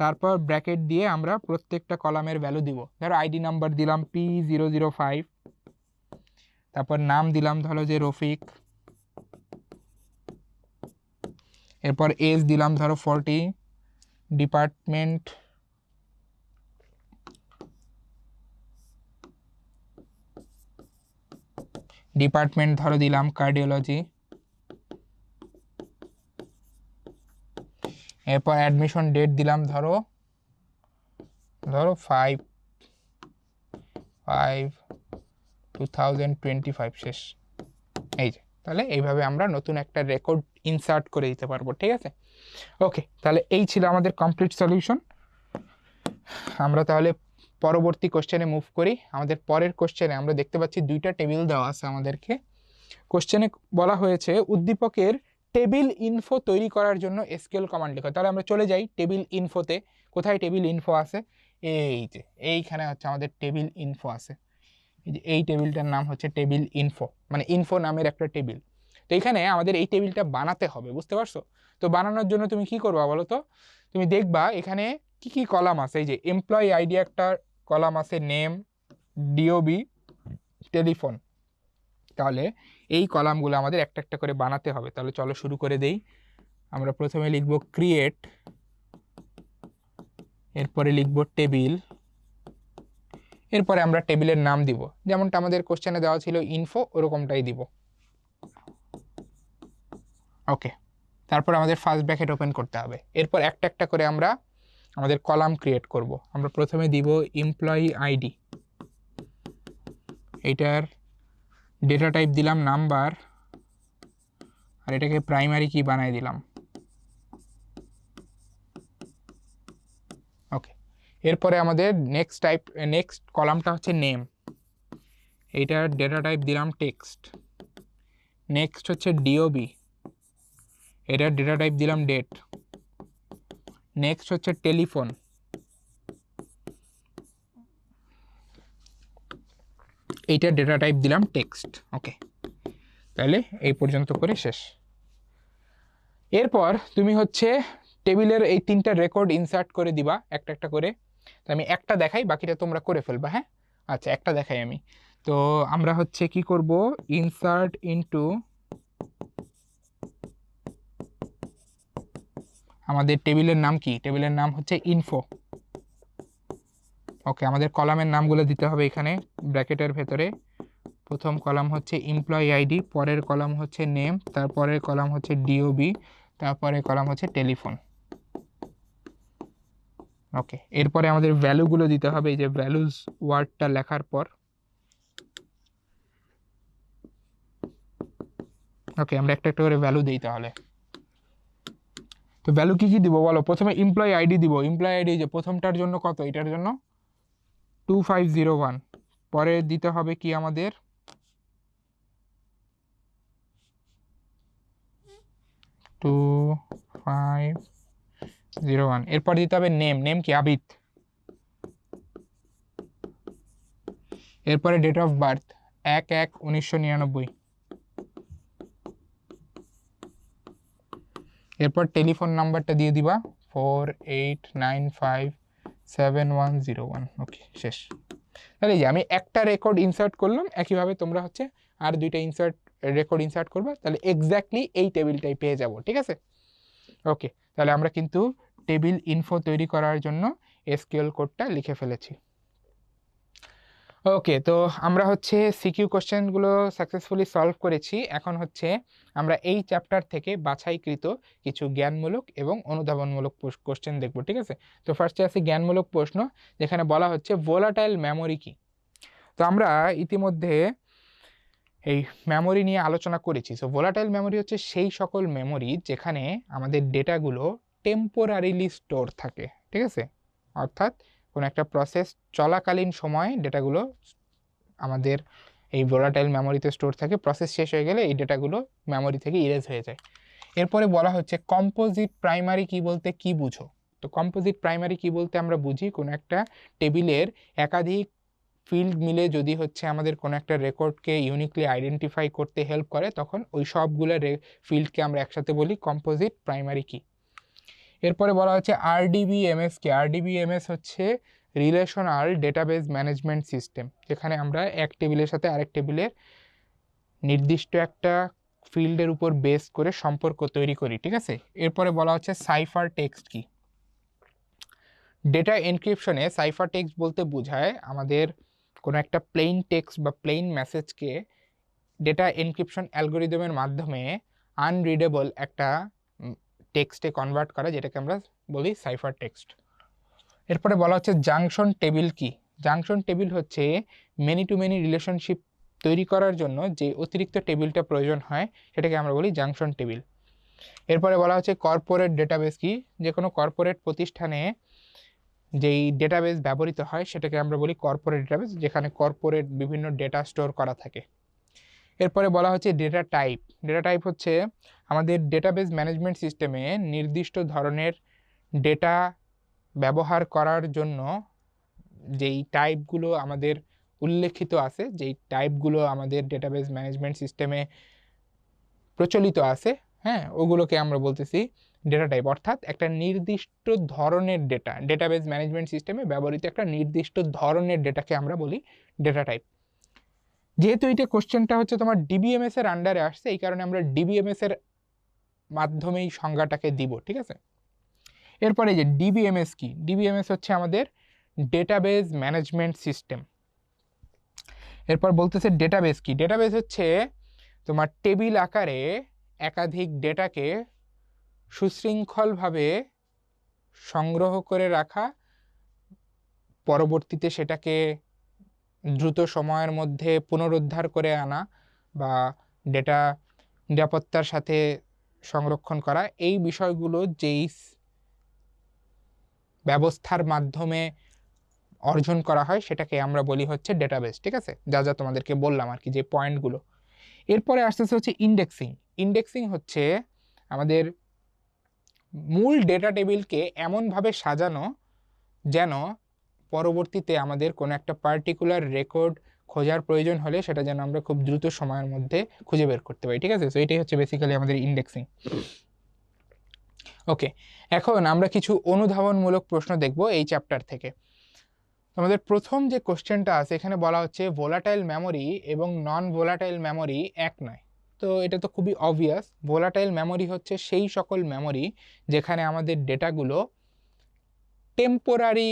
তারপর ব্র্যাকেট দিয়ে আমরা প্রত্যেকটা কলামের ভ্যালু দিব। ধরো আইডি নাম্বার দিলাম P005, তারপর নাম দিলাম ধরো যে রফিক, এরপর এজ দিলাম ধরো 40, ডিপার্টমেন্ট ধরো দিলাম কার্ডিওলজি, এরপর অ্যাডমিশন ডেট দিলাম ধরো 5/5/2025 শেষ। এই যে তাহলে এইভাবে আমরা নতুন একটা রেকর্ড ইনসার্ট করে দিতে পারবো, ঠিক আছে। ওকে, তাহলে এই ছিল আমাদের কমপ্লিট সলিউশন। আমরা তাহলে পরবর্তী কোশ্চেনে মুভ করি। আমাদের পরের কোশ্চেনে আমরা দেখতে পাচ্ছি দুইটা টেবিল দেওয়া আছে আমাদেরকে। কোশ্চেনে বলা হয়েছে উদ্দীপকের টেবিল ইনফো তৈরি করার জন্য এসকিউএল কমান্ড লেখো। তাহলে আমরা চলে যাই টেবিল ইনফোতে। কোথায় টেবিল ইনফো আছে? এই যে এইখানে হচ্ছে আমাদের টেবিল ইনফো আছে। এই যে এই টেবিলটার নাম হচ্ছে টেবিল ইনফো, মানে ইনফো নামের একটা টেবিল। তো এইখানে আমাদের এই টেবিলটা বানাতে হবে, বুঝতে পারছো? তো বানানোর জন্য তুমি কি করবা বলো তো? তুমি দেখবা এখানে কি কি কলাম আছে। এই যে এমপ্লয়ি আইডি একটা কলাম আছে, নেম, ডিওবি, টেলিফোন। তাহলে এই কলামগুলো আমাদের একটা একটা করে বানাতে হবে। তাহলে চলো শুরু করে দেই। আমরা প্রথমে লিখব ক্রিয়েট, এরপরে লিখব টেবিল, এরপরে আমরা টেবিলের নাম দিব, যেমনটা আমাদের কোশ্চেনে দেওয়া ছিল ইনফো, ওরকমটাই দিব। ওকে, তারপর আমাদের ফার্স্ট ব্র্যাকেট ওপেন করতে হবে। এরপর একটা একটা করে আমরা আমাদের কলাম ক্রিয়েট করব। আমরা প্রথমে দিব এমপ্লয়ি আইডি, এইটার ডেটা টাইপ দিলাম নাম্বার, আর এটাকে প্রাইমারি কি বানাই দিলাম। ওকে, এরপরে আমাদের নেক্সট কলামটা হচ্ছে নেম, এইটার ডেটা টাইপ দিলাম টেক্সট। নেক্সট হচ্ছে ডিওবি, এটার ডেটা টাইপ দিলাম ডেট। নেক্সট হচ্ছে টেলিফোন, এইটার ডেটা টাইপ দিলাম টেক্সট। ওকে, তাহলে এই পর্যন্ত করে শেষ। এরপর তুমি হচ্ছে টেবিলের এই তিনটা রেকর্ড ইনসার্ট করে দিবা একটা একটা করে। তো আমি একটা দেখাই, বাকিটা তোমরা করে ফেলবা। হ্যাঁ, আচ্ছা, একটা দেখাই আমি। তো আমরা হচ্ছে কি করব, ইনসার্ট ইনটু আমাদের টেবিলের নাম কি? টেবিলের নাম হচ্ছে ইনফো। ওকে, আমাদের কলামের নামগুলো দিতে হবে এখানে ব্র্যাকেটের ভেতরে। প্রথম কলাম হচ্ছে এমপ্লয়ি আইডি, পরের কলাম হচ্ছে নেম, তারপরের কলাম হচ্ছে ডিওবি, তারপরের কলাম হচ্ছে টেলিফোন। ওকে, এরপরে আমাদের ভ্যালুগুলো দিতে হবে। এই যে ভ্যালুজ ওয়ার্ডটা লেখার পর, ওকে, আমরা একটা একটা করে ভ্যালু দিই তাহলে। তো ভ্যালু কি কি দিব বলো? প্রথমে এমপ্লয়ি আইডি দিব। এমপ্লয়ি আইডি যে প্রথমটার জন্য কত? এটার জন্য 2501। পরে দিতে হবে কি আমাদের 2501। এরপর দিতে হবে নেম, নেম কি? আবিদ। এরপরে ডেট অফ বার্থ 1/1/1999। এরপর টেলিফোন নাম্বারটা দিয়ে দিবা 48957101। ওকে, শেষ। তাহলে যে আমি একটা রেকর্ড ইনসার্ট করলাম, একইভাবে তোমরা হচ্ছে আর দুইটা রেকর্ড ইনসার্ট করবা, তাহলে এক্স্যাক্টলি এই টেবিলটাই পেয়ে যাব, ঠিক আছে। ওকে, তাহলে আমরা কিন্তু টেবিল ইনফো তৈরি করার জন্য এসকিউএল কোডটা লিখে ফেলেছি। ওকে, তো আমরা হচ্ছে সিকিউ কোশ্চেনগুলো সাকসেসফুলি সলভ করেছি। এখন হচ্ছে আমরা এই চ্যাপ্টার থেকে বাছাইকৃত কিছু জ্ঞানমূলক এবং অনুধাবনমূলক কোশ্চেন দেখব, ঠিক আছে। তো ফার্স্টে আছে জ্ঞানমূলক প্রশ্ন, যেখানে বলা হচ্ছে ভোলাটাইল মেমোরি কি। তো আমরা ইতিমধ্যে এই মেমোরি নিয়ে আলোচনা করেছি। সো ভোলাটাইল মেমোরি হচ্ছে সেই সকল মেমোরি যেখানে আমাদের ডেটাগুলো টেম্পোরারিলি স্টোর থাকে, ঠিক আছে। অর্থাৎ কোনো একটা প্রসেস চলাকালীন সময়ে ডেটাগুলো আমাদের এই ভোলাটাইল মেমোরিতে স্টোর থাকে। প্রসেস শেষ হয়ে গেলে এই ডেটাগুলো মেমোরি থেকে ইরেজ হয়ে যায়। এরপরে বলা হচ্ছে কম্পোজিট প্রাইমারি কি বলতে কি বুঝো। তো কম্পোজিট প্রাইমারি কি বলতে আমরা বুঝি কোনো একটা টেবিলের একাধিক ফিল্ড মিলে যদি হচ্ছে আমাদের কোনো একটা রেকর্ডকে ইউনিকলি আইডেন্টিফাই করতে হেল্প করে, তখন ওই সবগুলো ফিল্ডকে আমরা একসাথে বলি কম্পোজিট প্রাইমারি কি। এরপরে বলা হচ্ছে আরডিবিএমএস কি? আরডিবিএমএস হচ্ছে রিলেশনাল ডেটাবেস ম্যানেজমেন্ট সিস্টেম, যেখানে আমরা এক টেবিলের সাথে আরেক টেবিলের নির্দিষ্ট একটা ফিল্ডের উপর বেস করে সম্পর্ক তৈরি করি, ঠিক আছে। এরপরে বলা হচ্ছে সাইফার টেক্সট কি? ডেটা এনক্রিপশনে সাইফার টেক্সট বলতে বোঝায় আমাদের কোনো একটা প্লেইন টেক্সট বা প্লেইন মেসেজকে ডেটা এনক্রিপশন অ্যালগোরিদমের মাধ্যমে আনরিডেবল একটা টেক্সটে কনভার্ট করা, যেটাকে আমরা বলি সাইফার টেক্সট। এরপরে বলা হচ্ছে জাংশন টেবিল কি? জাংশন টেবিল হচ্ছে মেনি টু মেনি রিলেশনশিপ তৈরি করার জন্য যে অতিরিক্ত টেবিলটা প্রয়োজন হয় সেটাকে আমরা বলি জাংশন টেবিল। এরপরে বলা হচ্ছে কর্পোরেট ডেটাবেস কি? যে কোনো কর্পোরেট প্রতিষ্ঠানে যেই ডেটাবেস ব্যবহৃত হয় সেটাকে আমরা বলি কর্পোরেট ডেটাবেস, যেখানে কর্পোরেট বিভিন্ন ডেটা স্টোর করা থাকে। এরপরে বলা হচ্ছে ডেটা টাইপ। ডেটা টাইপ হচ্ছে আমাদের ডেটাবেস ম্যানেজমেন্ট সিস্টেমে নির্দিষ্ট ধরনের ডেটা ব্যবহার করার জন্য যেই টাইপগুলো আমাদের উল্লেখিত আছে, যেই টাইপগুলো আমাদের ডেটাবেস ম্যানেজমেন্ট সিস্টেমে প্রচলিত আছে, হ্যাঁ, ওগুলোকে আমরা বলতেছি ডেটা টাইপ। অর্থাৎ একটা নির্দিষ্ট ধরনের ডেটা, ডেটাবেস ম্যানেজমেন্ট সিস্টেমে ব্যবহৃত একটা নির্দিষ্ট ধরনের ডেটাকে আমরা বলি ডেটা টাইপ। যেহেতু এইটা কোশ্চেনটা হচ্ছে তোমার ডিবিএমএস এর আন্ডারে আসছে, এই কারণে আমরা ডিবিএমএস এর মাধ্যমেই সংজ্ঞাটাকে দিব, ঠিক আছে। এরপরে যে ডিবিএমএস কি? ডিবিএমএস হচ্ছে আমাদের ডেটাবেস ম্যানেজমেন্ট সিস্টেম। এরপর বলতেছে ডেটাবেস কি? ডেটাবেস হচ্ছে তোমার টেবিল আকারে একাধিক ডেটাকে সুশৃঙ্খলভাবে সংগ্রহ করে রাখা, পরবর্তীতে সেটাকে দ্রুত সময়ের মধ্যে পুনরুদ্ধার করে আনা বা ডেটা নিরাপত্তার সাথে সংরক্ষণ করা, এই বিষয়গুলো যেই ব্যবস্থার মাধ্যমে অর্জন করা হয় সেটাকে আমরা বলি হচ্ছে ডেটাবেস, ঠিক আছে। যা যা তোমাদেরকে বললাম আর কি, যে পয়েন্টগুলো। এরপরে আসতেছে হচ্ছে ইন্ডেক্সিং। ইন্ডেক্সিং হচ্ছে আমাদের মূল ডেটা টেবিলকে এমনভাবে সাজানো যেন পরবর্তীতে আমাদের কোনো একটা পার্টিকুলার রেকর্ড খোঁজার প্রয়োজন হলে সেটা যেন আমরা খুব দ্রুত সময়ের মধ্যে খুঁজে বের করতে পারি, ঠিক আছে। তো এটাই হচ্ছে বেসিক্যালি আমাদের ইন্ডেক্সিং। ওকে, এখন আমরা কিছু অনুধাবনমূলক প্রশ্ন দেখব এই চ্যাপ্টার থেকে। আমাদের প্রথম যে কোশ্চেনটা আছে এখানে বলা হচ্ছে ভোলাটাইল মেমোরি এবং নন ভোলাটাইল মেমোরি এক নয়। তো এটা তো খুবই অবভিয়াস। ভোলাটাইল মেমোরি হচ্ছে সেই সকল মেমোরি যেখানে আমাদের ডেটাগুলো টেম্পোরারি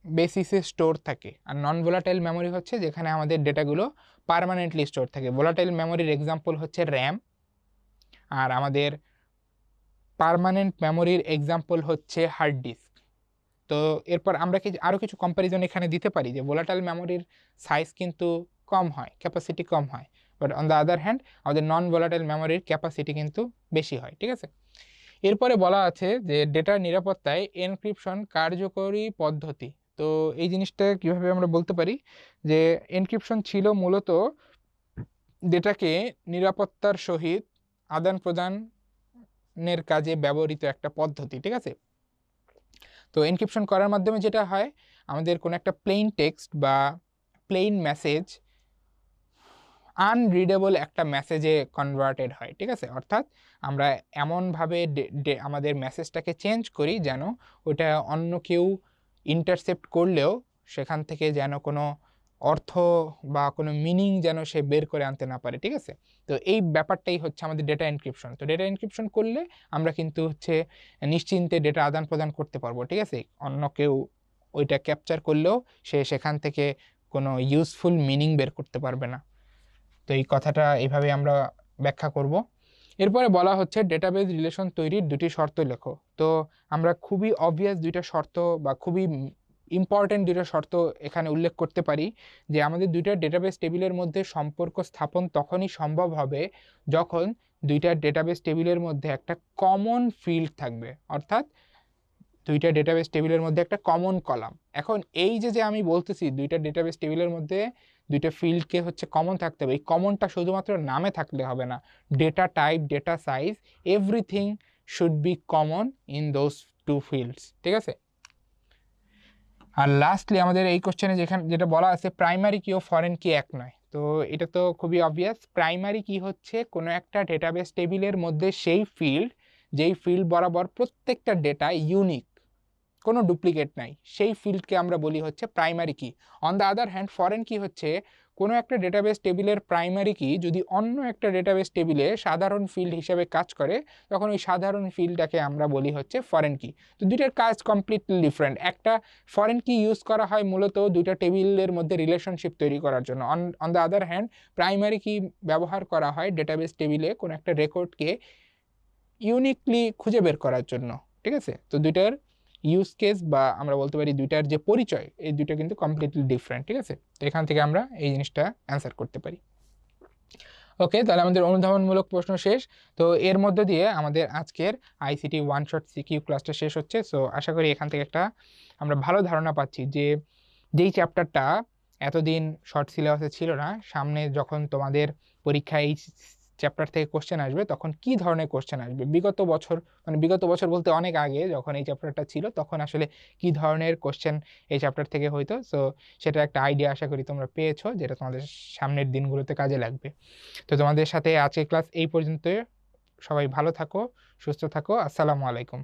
বেসিসে স্টোর থাকে, আর নন ভোলাটাইল মেমোরি হচ্ছে যেখানে আমাদের ডেটাগুলো পার্মানেন্টলি স্টোর থাকে। ভোলাটাইল মেমোরির এক্সাম্পল হচ্ছে র্যাম, আর আমাদের পার্মানেন্ট মেমোরির এক্সাম্পল হচ্ছে হার্ড ডিস্ক। তো এরপর আমরা আরও কিছু কম্প্যারিজন এখানে দিতে পারি যে ভোলাটাইল মেমোরির সাইজ কিন্তু কম হয়, ক্যাপাসিটি কম হয়, but on the other hand আমাদের নন ভোলাটাইল মেমোরির ক্যাপাসিটি কিন্তু বেশি হয়, ঠিক আছে। এরপরে বলা আছে যে ডেটার নিরাপত্তায় এনক্রিপশন কার্যকরী পদ্ধতি। তো এই জিনিসটা কিভাবে আমরা বলতে পারি যে এনক্রিপশন ছিল মূলত ডেটাকে নিরাপত্তার সহিত আদান প্রদানের কাজে ব্যবহৃত একটা পদ্ধতি, ঠিক আছে। তো এনক্রিপশন করার মাধ্যমে যেটা হয়, আমাদের কোনো একটা প্লেইন টেক্সট বা প্লেইন মেসেজ আনরিডেবল একটা মেসেজে কনভার্টেড হয়, ঠিক আছে। অর্থাৎ আমরা এমনভাবে আমাদের মেসেজটাকে চেঞ্জ করি যেন ওটা অন্য কেউ ইন্টারসেপ্ট করলেও সেখান থেকে যেন কোনো অর্থ বা কোনো মিনিং যেন সে বের করে আনতে না পারে, ঠিক আছে। তো এই ব্যাপারটাই হচ্ছে আমাদের ডেটা এনক্রিপশন। তো ডেটা এনক্রিপশন করলে আমরা কিন্তু হচ্ছে নিশ্চিন্তে ডেটা আদান প্রদান করতে পারবো, ঠিক আছে। অন্য কেউ ওইটা ক্যাপচার করলেও সে সেখান থেকে কোনো ইউজফুল মিনিং বের করতে পারবে না। তো এই কথাটা এইভাবে আমরা ব্যাখ্যা করব। এরপরে বলা হচ্ছে ডেটাবেস রিলেশন তৈরির দুটি শর্ত লেখো। তো আমরা খুবই অবভিয়াস দুইটা শর্ত বা খুবই ইম্পর্টেন্ট দুইটা শর্ত এখানে উল্লেখ করতে পারি যে আমাদের দুইটা ডেটাবেস টেবিলের মধ্যে সম্পর্ক স্থাপন তখনই সম্ভব হবে যখন দুইটা ডেটাবেস টেবিলের মধ্যে একটা কমন ফিল্ড থাকবে, অর্থাৎ দুইটা ডেটাবেস টেবিলের মধ্যে একটা কমন কলাম। এখন এই যে আমি বলতেছি দুইটা ডেটাবেস টেবিলের মধ্যে দুইটা ফিল্ডকে হচ্ছে কমন থাকতে হবে, এই কমনটা শুধুমাত্র নামে থাকলে হবে না। Data type, data size, everything should be common in those two fields, ঠিক আছে। আর লাস্টলি আমাদের এই কোশ্চেনে যেটা বলা আছে প্রাইমারি কি ও ফরেন কি এক নয়। তো এটা তো খুবই অবভিয়াস। প্রাইমারি কি হচ্ছে কোনো একটা ডেটাবেস টেবিলের মধ্যে সেই ফিল্ড যেই ফিল্ড বরাবর প্রত্যেকটা ডেটা ইউনিক, কোনো ডুপ্লিকেট নাই, সেই ফিল্ডকে আমরা বলি হচ্ছে প্রাইমারি কি। On the other hand foreign কি হচ্ছে কোনো একটা ডেটাবেস টেবিলের প্রাইমারি কি যদি অন্য একটা ডেটাবেস টেবিলে সাধারণ ফিল্ড হিসেবে কাজ করে, তখন ওই সাধারণ ফিল্ডটাকে আমরা বলি হচ্ছে ফরেন কি। তো দুইটার কাজ কমপ্লিটলি ডিফারেন্ট। একটা ফরেন কি ইউজ করা হয় মূলত দুইটা টেবিলের মধ্যে রিলেশনশিপ তৈরি করার জন্য। On the other hand primary কি ব্যবহার করা হয় ডেটাবেস টেবিলে কোনো একটা রেকর্ডকে ইউনিকলি খুঁজে বের করার জন্য। ঠিক আছে, তো দুইটার ইউজ কেস বা আমরা বলতে পারি দুইটার যে পরিচয়, এই দুইটা কিন্তু কমপ্লিটলি ডিফারেন্ট। ঠিক আছে, তো এখান থেকে আমরা এই জিনিসটা অ্যান্সার করতে পারি। ওকে, তাহলে আমাদের অনুধাবনমূলক প্রশ্ন শেষ। তো এর মধ্যে দিয়ে আমাদের আজকের আইসিটি ওয়ান শট সিকিউ ক্লাসটা শেষ হচ্ছে। সো আশা করি এখান থেকে একটা আমরা ভালো ধারণা পাচ্ছি যে যেই চ্যাপ্টারটা এতদিন শর্ট সিলেবাসে ছিল না, সামনে যখন তোমাদের পরীক্ষায় এই চ্যাপ্টার থেকে কোশ্চেন আসবে তখন কি ধরনের কোশ্চেন আসবে। বিগত বছর বলতে অনেক আগে যখন এই চ্যাপ্টারটা ছিল তখন আসলে কি ধরনের কোশ্চেন এই চ্যাপ্টার থেকে হইতো। সো সেটা একটা আইডিয়া আশা করি তোমরা পেয়েছো, যেটা তোমাদের সামনের দিনগুলোতে কাজে লাগবে। তো তোমাদের সাথে আজকের ক্লাস এই পর্যন্ত। সবাই ভালো থাকো, সুস্থ থাকো। আসসালামু আলাইকুম।